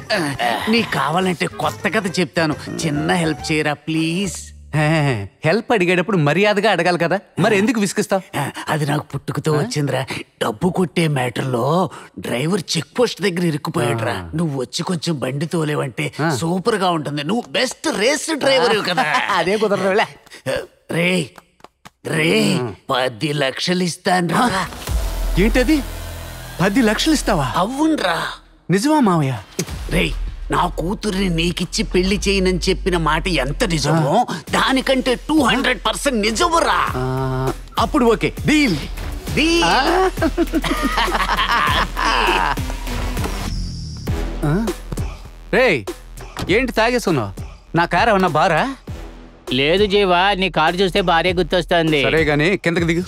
నీకు కావాలంటే కొత్త కథ చెప్తాను. చిన్న హెల్ప్ చేయరా ప్లీజ్? హెల్ప్ అడిగేటప్పుడు మర్యాదగా అడగాలి కదా. మరి ఎందుకు విసిగిస్తావు? అది నాకు పుట్టుకతో వచ్చిందిరా. డబ్బు కొట్టే మ్యాటర్లో డ్రైవర్ చెక్ పోస్ట్ దగ్గర ఇరుక్కుపోయాడురా. నువ్వు వచ్చి కొంచెం బండి తోలేవంటే సూపర్ గా ఉంటుంది. నువ్వు బెస్ట్ రేస్ డ్రైవర్ కదా. అదే కుదరదు. రే రే 10 లక్షలు ఇస్తాను. ఏంటది? 10 లక్షలు ఇస్తావా? అవునరా. నిజమా మావయ్య? రే, నా కూతుర్ని నీకిచ్చి పెళ్లి చేయనని చెప్పిన మాట ఎంత నిజమో దానికంటే 200% నిజమురా. అప్పుడు ఓకే, డీల్. రేయ్ ఏంటి తాగేసుకున్నావు? నా కారు ఏమన్నా బారా? లేదు జీవా, నీ కారు చూస్తే భార్య గుర్తొస్తుంది. సరే గానీ కిందకి దిగు.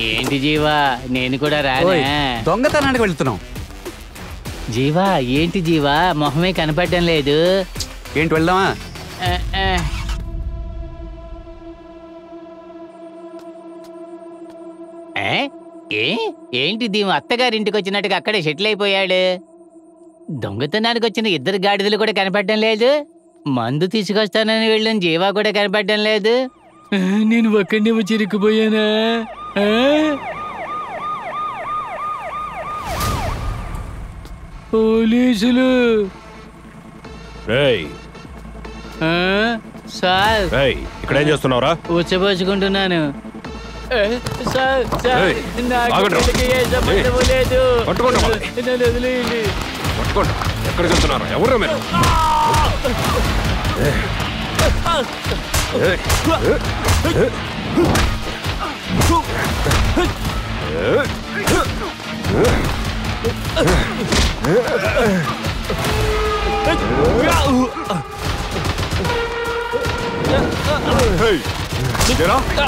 ఏంటి జీవా, నేను కూడా రానా? దొంగతనానికి వెళ్తున్నాం. జీవా ఏంటి జీవా, మొహమే కనపడడం లేదు. ఏంటి వెళ్దామా? ఏంటి దీని అత్తగారింటికి వచ్చినట్టుగా అక్కడే సెటిల్ అయిపోయాడు. దొంగతనానికి వచ్చిన ఇద్దరు గాడిదలు కూడా కనపడడం లేదు. మందు తీసుకొస్తానని వెళ్ళిన జీవా కూడా కనపడడం లేదు. నేను ఒక్కడిని చిరుక్కుపోయానా? పోలీసులు సార్, ఇక్కడేం చేస్తున్నావురా? ఉచ్చబోసుకుంటున్నాను సార్. సార్ నాకు ఏ సంబంధము లేదు, నన్ను వదిలేయండి. ఎక్కడికి వెళ్తున్నారు? ఎవరు మీరు?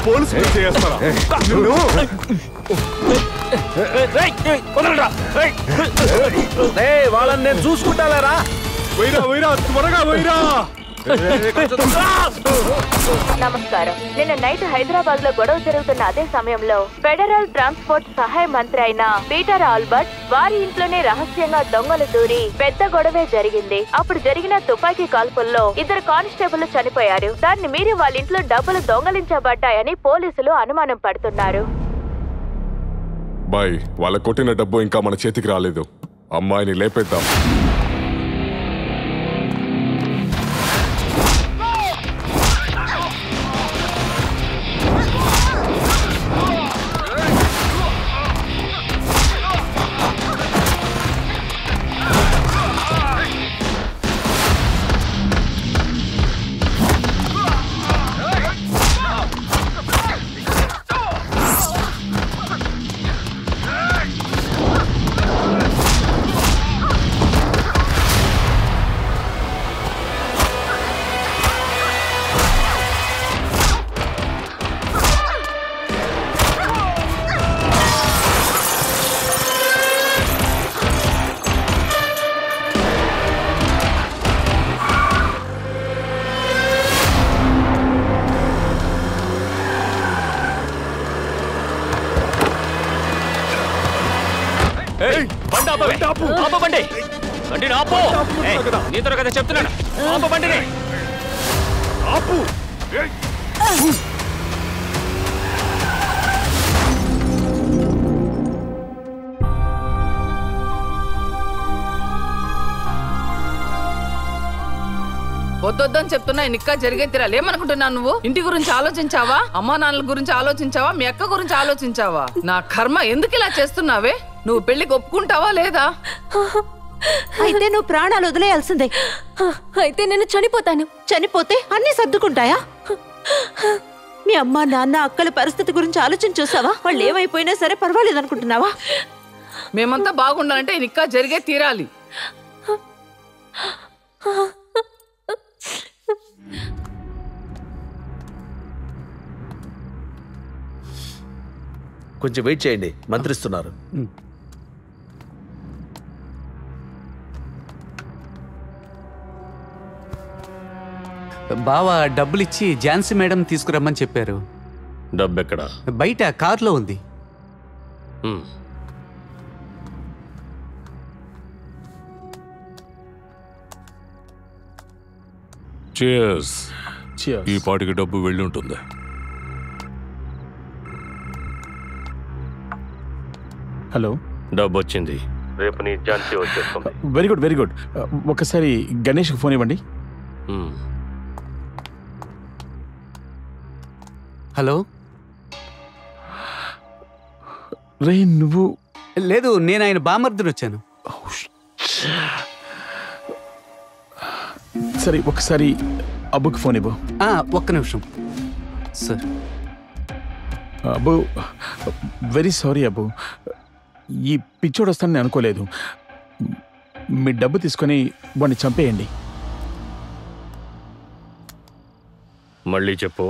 పోలీసులు చేస్తారా? వాళ్ళని నేను చూసుకుంటారా? వైరా త్వరగా వైరా. నమస్కారం. నిన్న నైట్ హైదరాబాద్ లో గొడవ జరుగుతున్న అదే సమయంలో ఫెడరల్ ట్రాన్స్పోర్ట్ సహాయ మంత్రి అయిన పీటర్ ఆల్బర్ట్ వారి ఇంట్లోనే రహస్యంగా దొంగలు దూరి పెద్ద గొడవే జరిగింది. అప్పుడు జరిగిన తుపాకీ కాల్పుల్లో 2 కానిస్టేబుల్ చనిపోయారు. దాన్ని మీరి వాళ్ళ ఇంట్లో డబ్బులు దొంగలించబడ్డాయని పోలీసులు అనుమానం పడుతున్నారు. బాయ్, వాళ్ళ కొట్టిన డబ్బు ఇంకా మన చేతికి రాలేదు. అమ్మాయిని లేపేద్దాం. నీతో కదా చెప్తున్నాను, ఆపు బండిని. ఆపు. వద్దొద్దని చెప్తున్నా, నిక్కా జరిగే తీరాలి. ఏమనుకుంటున్నావు నువ్వు? ఇంటి గురించి ఆలోచించావా? అమ్మా నాన్నల గురించి ఆలోచించావా? మీ అక్క గురించి ఆలోచించావా? నా కర్మ, ఎందుకు ఇలా చేస్తున్నావే? నువ్వు పెళ్లికి ఒప్పుకుంటావా లేదా? అయితే నువ్వు ప్రాణాలు వదిలేయాల్సిందే. అయితే నేను చనిపోతాను. చనిపోతే అన్ని సర్దుకుంటాయా? మీ అమ్మ నాన్న అక్కల పరిస్థితి గురించి ఆలోచన చూసావా? వాళ్ళు ఏమైపోయినా సరే పర్వాలేదు అనుకుంటున్నావా? మేమంతా బాగుండాలంటే నిక్కా జరిగే తీరాలి. కొంచెం వెయిట్ చేయండి, మంత్రిస్తున్నారు. బావా డబ్బులిచ్చి ఝాన్సీ మేడం తీసుకురమ్మని చెప్పారు. డబ్బెక్కడ? బయట కార్లో ఉంది. Cheers. ఈ పాటికి డబ్బు వెళ్ళి ఉంటుంది. హలో, డబ్బు వచ్చింది. రేపు నీ ఝాన్సీ వచ్చేస్తుంది. Very good, very good. ఒకసారి గణేష్కి ఫోన్ ఇవ్వండి. హలో. రే నువ్వు? లేదు, నేను ఆయన బామర్దుని వచ్చాను. సరే, ఒకసారి అబ్బుకి ఫోన్ ఇవ్వు. ఒక్క నిమిషం సార్. అబ్బు, వెరీ సారీ అబ్బు. ఈ పిచ్చోడు వస్తానని అనుకోలేదు. మీ డబ్బు తీసుకొని వాడిని చంపేయండి. మళ్ళీ చెప్పు.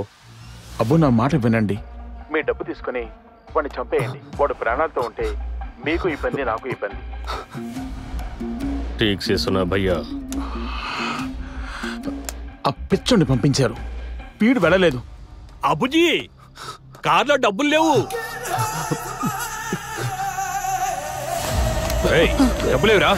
అబ్బు నా మాట వినండి. మీ డబ్బు తీసుకొని వాడిని చంపేయండి. వాడు ప్రాణాలతో ఉంటే మీకు ఇబ్బంది, నాకు ఇబ్బంది. ఠీక్ సే సునా భయ్యా. ఆ పిచ్చోడిని పంపించారు, పీడు వెళ్ళలేదు. అబుజీ, కార్లో డబ్బులు లేవు. డబ్బులేవురా?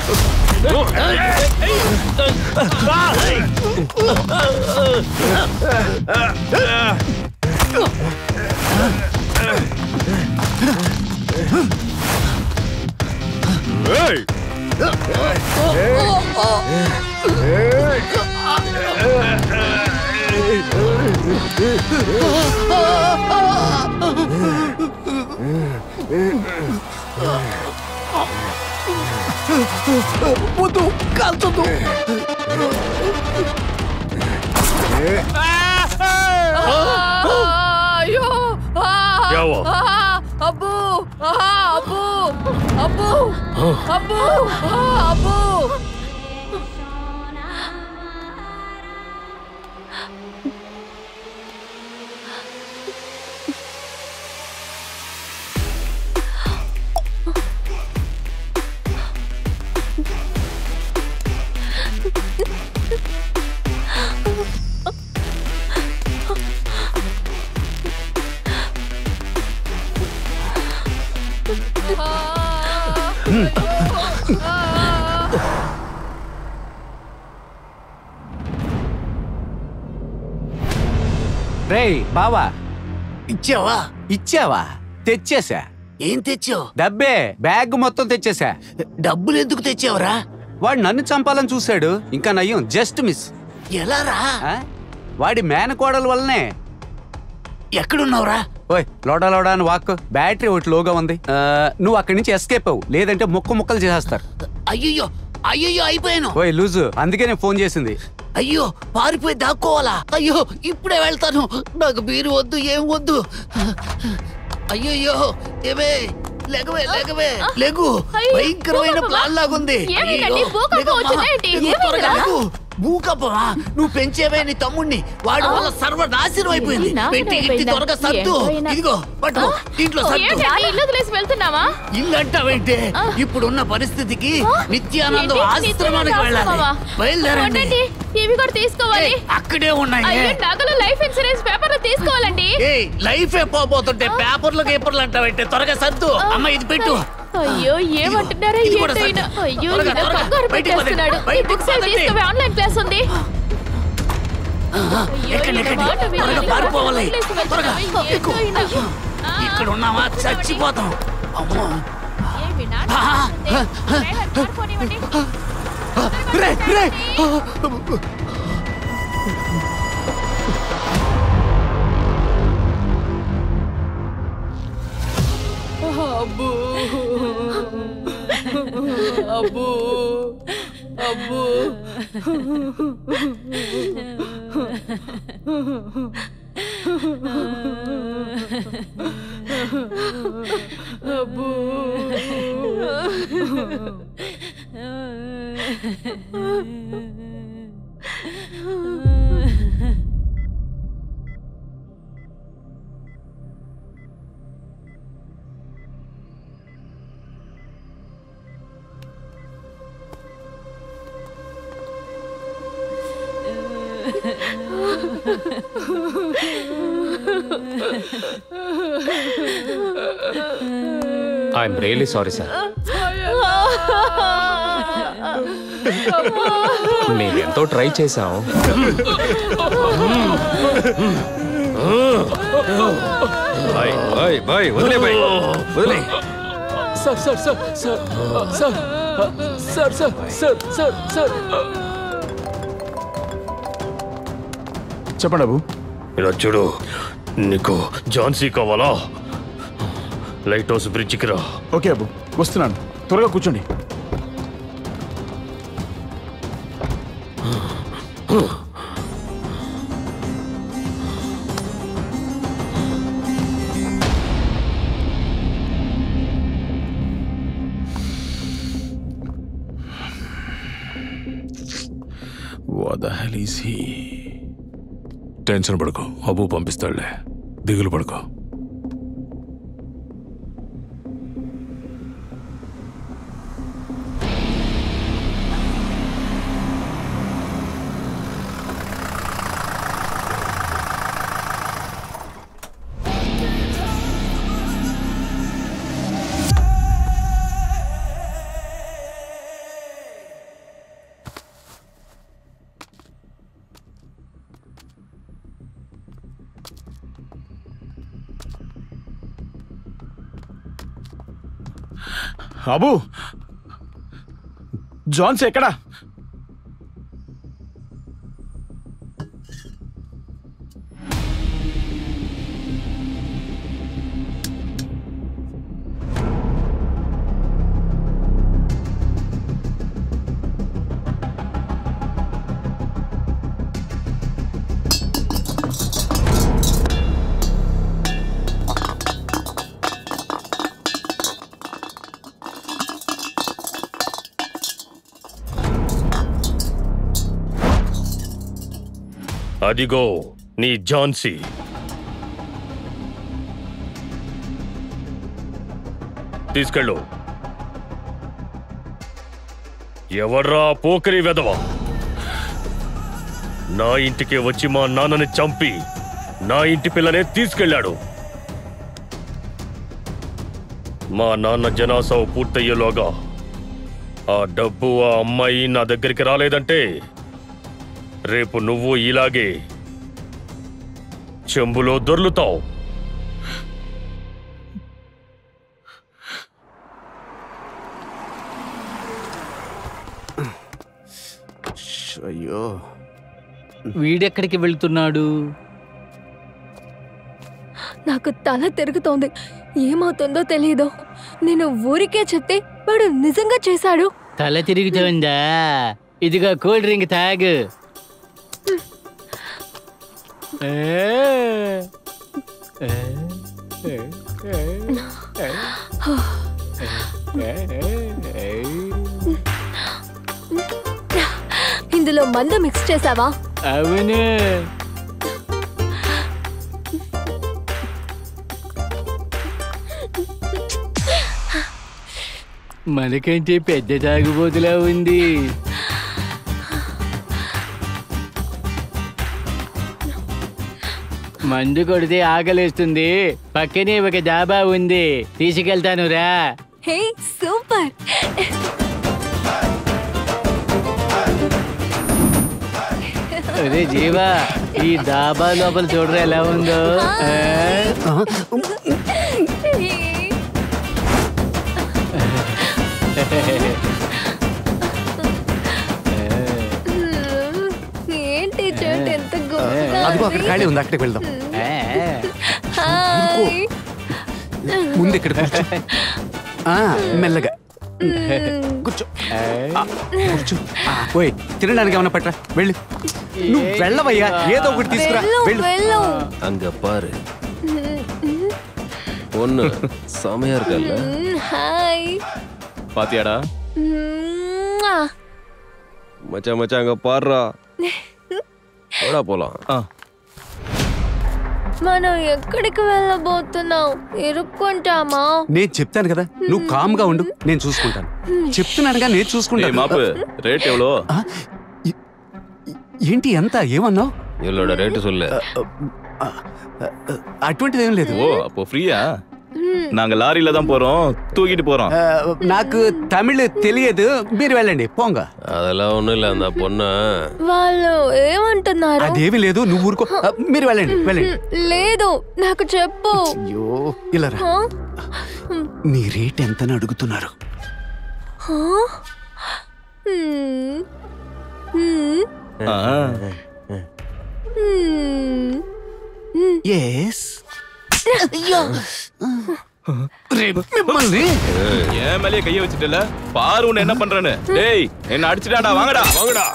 వద్దు, కాల్చొద్దు. అయ్యో యావో. అబ్బు అబ్బు అబ్బు అబ్బు అబ్బు. రేయ్ బావా, ఇచ్చావా? ఇచ్చావా? తెచ్చేసా. ఏం తెచ్చావు? డబ్బే, బ్యాగ్ మొత్తం తెచ్చేసా. డబ్బులు ఎందుకు తెచ్చావురా? వాడు నన్ను చంపాలని చూశాడు, ఇంకా నయ్యం జస్ట్ మిస్. ఎలా రా? వాడి మేనకోడల వల్లనే. ఎక్కడున్నావురా? ఓయ్ లోడా లోడా అని వాక్. బ్యాటరీ ఒకటి లోగా ఉంది. నువ్వు అక్కడి నుంచి ఎస్కేప్ అవ్వు, లేదంటే ముక్కలు చేసేస్తారు. అయ్యో అయ్యో అయిపోయాను. ఓయ్ లూజు, అందుకే నేను ఫోన్ చేసింది. అయ్యో పారిపోయి దాక్కోవాలా? అయ్యో ఇప్పుడే వెళ్తాను, నాకు బీరు వద్దు, ఏం వద్దు. అయ్యో ఏమే, లెగవే లెగవే లెగు. భయంకరమైన ప్లాన్ లాగుంది. భూకంపమా? నువ్వు పెంచేవే నీ తమ్ముణ్ణి, వాడి వల్ల సర్వనాశనం అయిపోయింది. పెట్టి ఇంటి త్వరగా సర్దు. ఇదిగో పట్టుకో, ఇంట్లో సర్దు. వెళ్తున్నావా? ఇల్లు అంటావేంటే? ఇప్పుడున్న పరిస్థితికి నిత్యానందం ఆశ్రమానికి వెళ్ళాలి. బయలుదేరండి. ఇవి కూడా తీసుకోవాలి. అక్కడే ఉన్నాయి. నగలు, లైఫ్ ఇన్సూరెన్స్ పేపర్లు తీసుకోవాలండి. లైఫ్ పోతుంటే పేపర్లు గేపర్లు అంటావేంటే? త్వరగా సర్దు. అమ్మ ఇది పెట్టు. అయ్యో ఏమంటున్నారా? అయ్యో కంగారు పెట్టేస్తున్నాడు. ఈ బుక్స్ తీసుకోవే, ఆన్లైన్ క్లాస్ ఉంది. పారిపోవాలి. ఇక్కడ ఉన్నావా? చచ్చిపోతాం. అమ్మో రే రే. అబ్బు అబ్బు అబ్బు. అబ్బు ఐఎమ్ రియలీ సారీ సార్. మేము ఎంతో ట్రై చేసాం. వదిలే బాయ్, వదిలే. Sir sir sir sir sir sir sir sir sir sir. చెప్పండి అబు. ఇలా చూడు, నీకు ఝాన్సీ కావాలా? లైట్ హౌస్ బ్రిడ్జికి రా. ఓకే అబు, వస్తున్నాను. త్వరగా కూర్చోండి. What the hell is he? Tension పడుకో, అబ్బు పంపిస్తాడులే, దిగులు పడుకో. అబు, జాన్స్ ఎక్కడా? అదిగో నీ ఝాన్సీ. తీసుకెళ్ళు. ఎవర్రా పోకరి వెధవ? నా ఇంటికి వచ్చి మా నాన్నని చంపి నా ఇంటి పిల్లనే తీసుకెళ్ళాడు. మా నాన్న జనాసా పూర్తయ్యేలోగా ఆ డబ్బు ఆ అమ్మాయి నా దగ్గరికి రాలేదంటే రేపు నువ్వు ఇలాగే చెంబులో దొర్లుతావు. అయ్యో, వీడెక్కడికి వెళ్తున్నాడు? నాకు తల తిరుగుతోంది, ఏమవుతుందో తెలియదు. నేను ఊరికే చెప్తే వాడు నిజంగా చేశాడు. తల తిరుగుతోందా? ఇదిగో కూల్ డ్రింక్ తాగు. ఇందులో మందు మిక్స్ చేసావా? అవును. మనకంటే పెద్ద తాగుబోతులా ఉంది. మందు కొడితే ఆకలిస్తుంది. పక్కనే ఒక డాబా ఉంది, తీసుకెళ్తాను రా. హే సూపర్. అరే జీవా, ఈ డాబా లోపల చూడరా ఎలా ఉందో. ఏంటి చోటు ఎంత అదిగో అక్కడ ఖాళీ ఉంది, అక్కడికి వెళ్దాం. ముందు ఇక్కడ కూర్చో. మెల్లగా కూర్చో. కూర్చో. పోయి తినడానికి ఏమన్నా పట్టరా, వెళ్ళు. నువ్వు వెళ్ళవయ్యా, ఏదో ఒకటి తీసుకురా, వెళ్ళు. அங்க பாரு பொண்ணு செமையா இருக்கல்ல. ஹாய் பாத்தியாடா? மச்சான் மச்சான் அங்க பாருடா. போடா போலாம். మనం ఎక్కడికి వెళ్ళబోతున్నావు? ఇరుక్కుంటామా? నేను చెప్తాను కదా, నువ్వు కామ్గా ఉండు, నేను చూసుకుంటాను. చెప్తున్నానుగా, నేను చూసుకుంటాను. మాపు రేట్ ఎవరో? ఏంటి ఎంత? ఏమన్నావు? ఇల్లోడ రేటు சொல்லு. అటువంటిది ఏం లేదు. ఓ அப்போ ఫ్రీயா? நாங்க லாரியில தான் போறோம், தூக்கிட்டு போறோம். నాకు తమిళ్ తెలియదు, మీరు వెళ్ళండి పోంగా. அதெல்லாம் ஒண்ணும் இல்ல, அந்த பொண்ணு. వాళ్ళు ఏమంటున్నారు? అదేమీ లేదు, నువ్వు ఊరుకో. మీరు వెళ్ళండి, వెళ్ళండి. లేదు, నాకు చెప్పు. అయ్యో, ఇలా రా. నీ రేట్ ఎంతని అడుగుతున్నారు? ఎస్. ஏன் மேலே கைய வச்சுட்டல, பாரு உன்னை என்ன பண்றேன்னு. டேய், என்ன அடிச்சிட்டாடா, வாங்கடா வாங்கடா.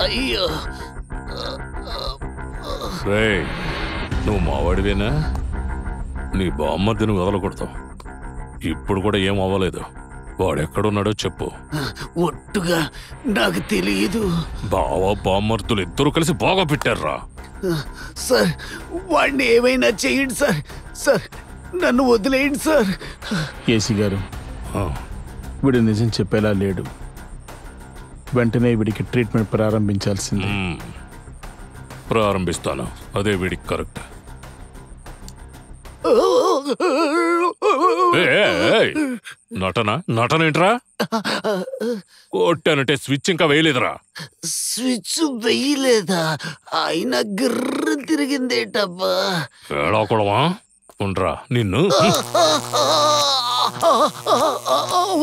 అయ్యో రేయ్ నువ్వు మావాడివేనా? నీ బామ్మర్దిని వదలకూడదు. ఇప్పుడు కూడా ఏం అవ్వలేదు. వాడెక్కడున్నాడో చెప్పు. ఒట్టుగా నాకు తెలియదు. బావ బామ్మర్దులు ఇద్దరు కలిసి బాగా పెట్టారా? సార్ వాడిని ఏమైనా చేయండి సార్. సార్ నన్ను వదిలేయండి సార్. ఏసీ గారు, వీడు నిజం చెప్పేలా లేడు. వెంటనే వీడికి ట్రీట్మెంట్ ప్రారంభించాల్సింది. ప్రారంభిస్తాను. అదే వీడికి కరెక్ట్. నటనేంట్రా? కొట్టానంటే స్విచ్ ఇంకా వేయలేదురా? స్విచ్ వేయలేదా? ఆయన గిర్ర తిరిగిందేటబ్బా. వేళాకుడమా ఉండ్రా నిన్ను.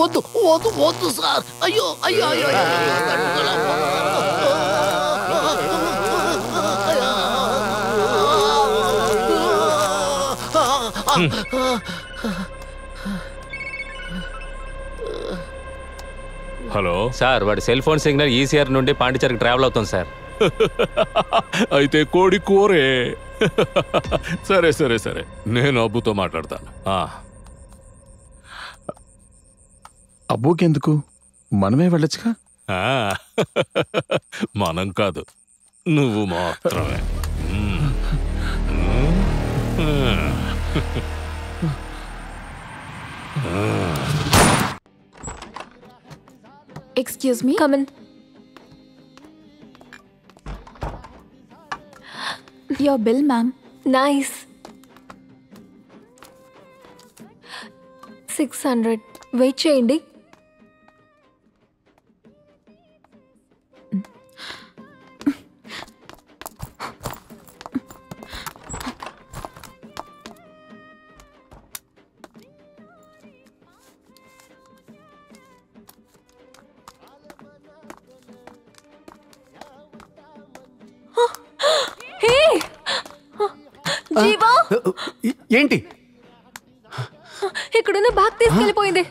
వద్దు వద్దు వద్దు సార్. అయ్యో అయ్యో అయ్యో హలో సార్, వాడి సెల్ ఫోన్ సిగ్నల్ ఈసీఆర్ నుండి పాండిచేరికి ట్రావెల్ అవుతుంది సార్. అయితే కోడి కూరే. సరే సరే సరే, నేను అబ్బుతో మాట్లాడతాను. అబ్బుకి ఎందుకు? మనమే వెళ్ళొచ్చుగా. మనం కాదు, నువ్వు మాత్రమే. Excuse me? Come in. Your bill, ma'am. Nice. 600. Wait చేయండి. జీవా, ఏంటి? ఇక్కడున్న బ్యాగ్ తీసుకెళ్ళిపోయింది.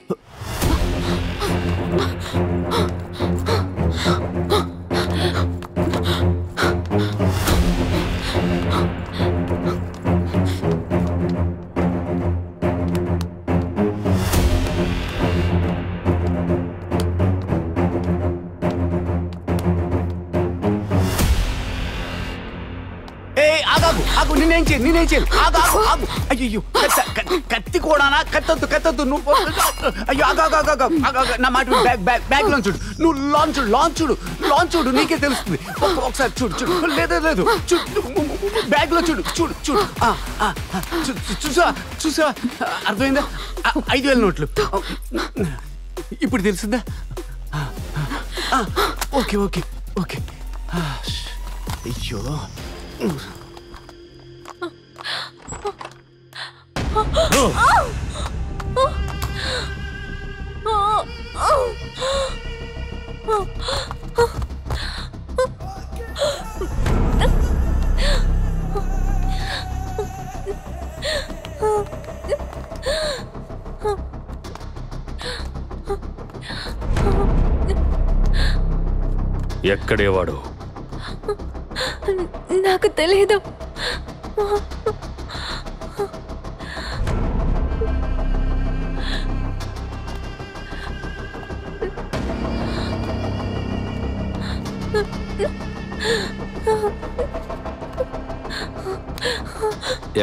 ఆగు, నేనేం చేయను. ఆగు. అయ్యో, కత్తి కూడానా? కత్తొద్దు నువ్వు. అయ్యో ఆగు. నా మాట బ్యాగ్ లో చూడు. నువ్వు లాంచ్ చూడు, నీకే తెలుస్తుంది. ఒకసారి చూడు. లేదు బ్యాగ్ లో చూడు. చూసా అర్థమైందా? 5,000 నోట్లు. ఇప్పుడు తెలిసిందా? ఓకే. అయ్యో, ఎక్కడే వాడు? నాకు తెలియదు.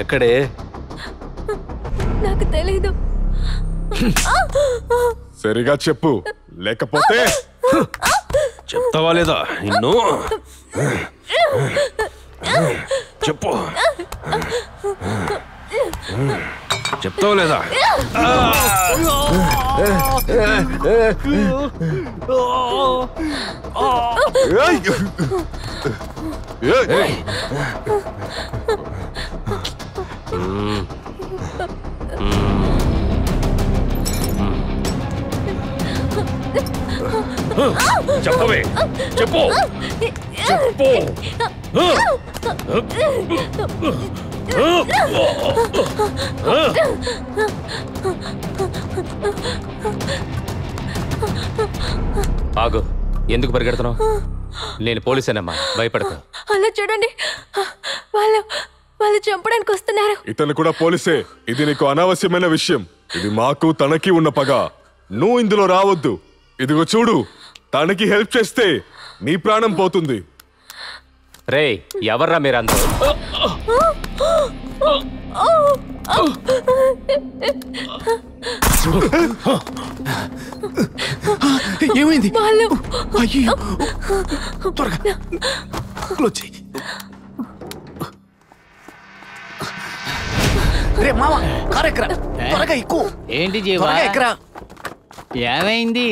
ఎక్కడే? నాకు తెలీదు. సరిగా చెప్పు, లేకపోతే చెప్తావా లేదా? నిన్ను చెప్పు, చెప్తావా లేదా? చెప్పవే, చెప్పు. ఆగు. ఎందుకు పరిగెడుతున్నావు? నేను పోలీసేనమ్మా, భయపడకు. అలా చూడండి, వాళ్ళు చంపడానికి వస్తున్నారు. ఇతను కూడా పోలీసే. ఇది నీకు అనవసరమైన విషయం. ఇది మాకు తనకి ఉన్న పగ. నువ్వు ఇందులో రావద్దు. ఇదిగో చూడు, తనకి హెల్ప్ చేస్తే నీ ప్రాణం పోతుంది. రే, ఎవర్రా మీరందరూ? ఏమైంది? వాళ్ళు అయ్యో, త్వరగా క్లోజ్ చెయ్యి. రే మామ, కారు ఎక్కరా, త్వరగా ఎక్కు. ఏంటి జీవా? త్వరగా ఎక్కరా. ఏమైంది?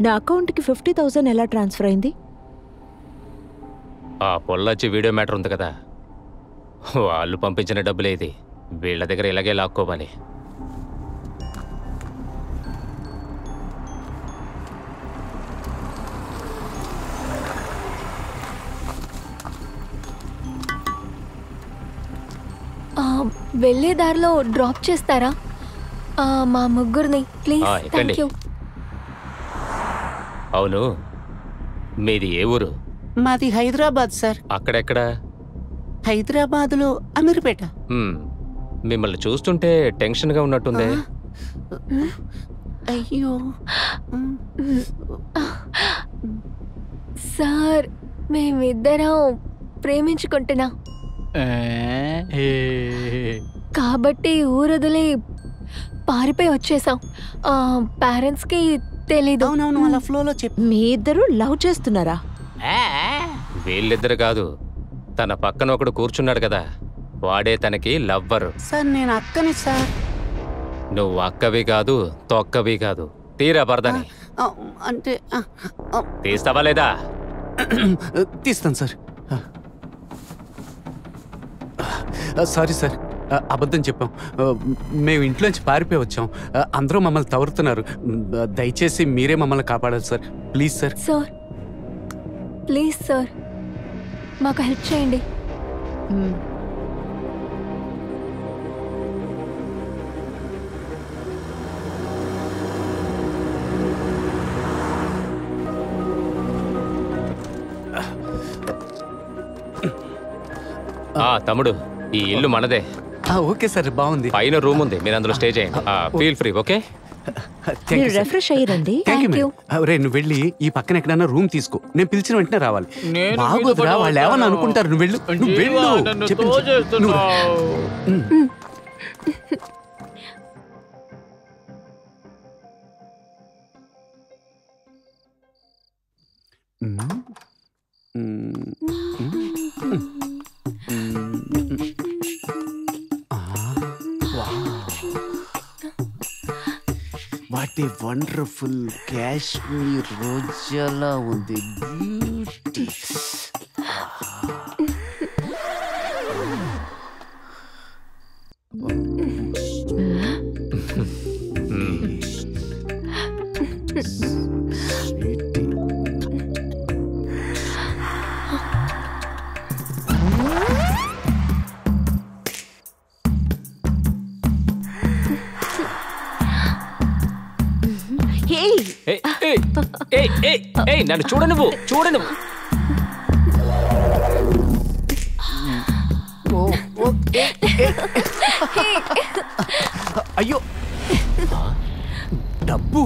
నా అకౌంట్కి 50,000 ఎలా ట్రాన్స్ఫర్ అయింది? ఆ పొల్లొచ్చి వీడియో మ్యాటర్ ఉంది కదా, వాళ్ళు పంపించిన డబ్బులే ఇది. వీళ్ళ దగ్గర ఇలాగే లాక్కోవాలి. వెళ్ళే దారిలో డ్రాప్ చేస్తారా మా ముగ్గురిని ప్లీజ్? Thank you. అవును, మీది ఏ ఊరు? మాది హైదరాబాద్ సార్. అక్కడెక్కడ? హైదరాబాద్లో అమీర్పేట. మిమ్మల్ని చూస్తుంటే టెన్షన్గా ఉన్నట్టుంది. అయ్యో సార్, మేమిద్దరం ప్రేమించుకుంటున్నా కాబట్టి ఊరొదిలి పారిపోయి వచ్చేసాం. పేరెంట్స్కి తెలీదు. అవునవును, అలా ఫ్లోలో చెప్పి. మీ ఇద్దరు లవ్ చేస్తున్నారా? వీళ్ళిద్దరు కాదు, తన పక్కన ఒకడు కూర్చున్నాడు కదా, వాడే తనకి లవ్వరు. సార్ నేను అక్కని సార్. నువ్వు అక్కవి కాదు, తొక్కవి కాదు. తీరా పరదని. అంటే తీస్తావా లేదా? తీస్తాను సార్. సారీ సార్, అబద్ధం చెప్పాం. మేము ఇంట్లోంచి పారిపోయి వచ్చాం. అందరూ మమ్మల్ని తవరుతున్నారు. దయచేసి మీరే మమ్మల్ని కాపాడాలి sir. Please sir. Sir please sir, మాకు హెల్ప్ చేయండి. తమ్ముడు, ఈ ఇల్లు మనదే. ఓకే సార్, బాగుంది. పైన రూమ్ ఉంది, మీరు అందులో స్టే చేయండి. Feel free. ఓకే, రిఫ్రెష్ అయ్యారండి. రే, నువ్వు వెళ్ళి ఈ పక్కన ఎక్కడన్నా రూమ్ తీసుకో. నేను పిలిచిన వెంటనే రావాలి. బాగోదురా, వాళ్ళు ఏమన్నా అనుకుంటారు. నువ్వు వెళ్ళు, నువ్వు వెళ్ళు. వాట్ ఏ వండర్ఫుల్ కాశ్మీర్ రోజలా ఉంది. బ్యూటీ. నన్ను చూడ నువ్వు, చూడ నువ్వు. అయ్యో, డబ్బు.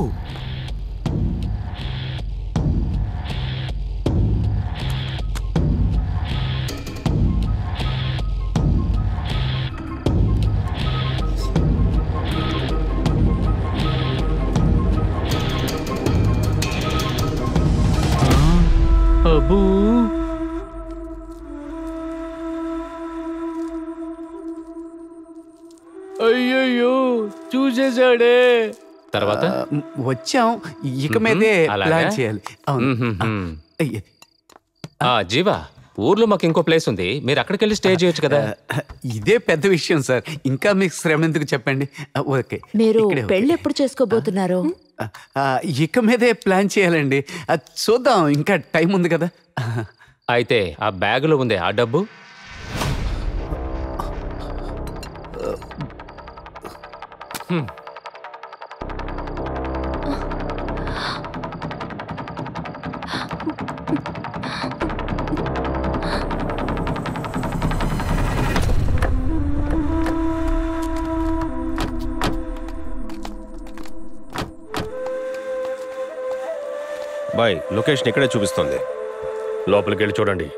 అబ్బూ, అయ్యయ్యో చూసేశాడే. తర్వాత వచ్చాం, ఇక మీదే ప్లాన్ చేయాలి. జీవా, ఊర్లో మాకు ఇంకో ప్లేస్ ఉంది, మీరు అక్కడికి వెళ్ళి స్టే చేయొచ్చు కదా. ఇదే పెద్ద విషయం సార్, ఇంకా మీకు శ్రమ ఎందుకు చెప్పండి. ఓకే, మీరు పెళ్లి ఎప్పుడు చేసుకోబోతున్నారు? ఇక మీదే ప్లాన్ చేయాలండి. చూద్దాం, ఇంకా టైం ఉంది కదా. అయితే ఆ బ్యాగులో ఉంది ఆ డబ్బు. బాయ్, లొకేషన్ ఇక్కడే చూపిస్తుంది. లోపలికి వెళ్ళి చూడండి.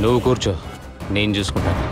నువ్వు కూర్చో, నేను చూసుకుంటాను.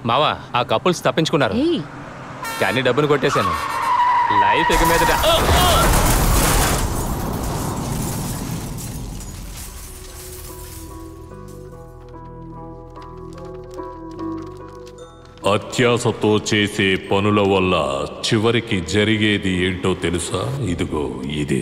మావా, ఆ కపుల్స్ తప్పించుకున్నారు, కానీ డబ్బును కొట్టేశాను. లైఫ్ ఇక మీదట. అత్యాశతో చేసే పనుల వల్ల చివరికి జరిగేది ఏంటో తెలుసా? ఇదిగో ఇదే.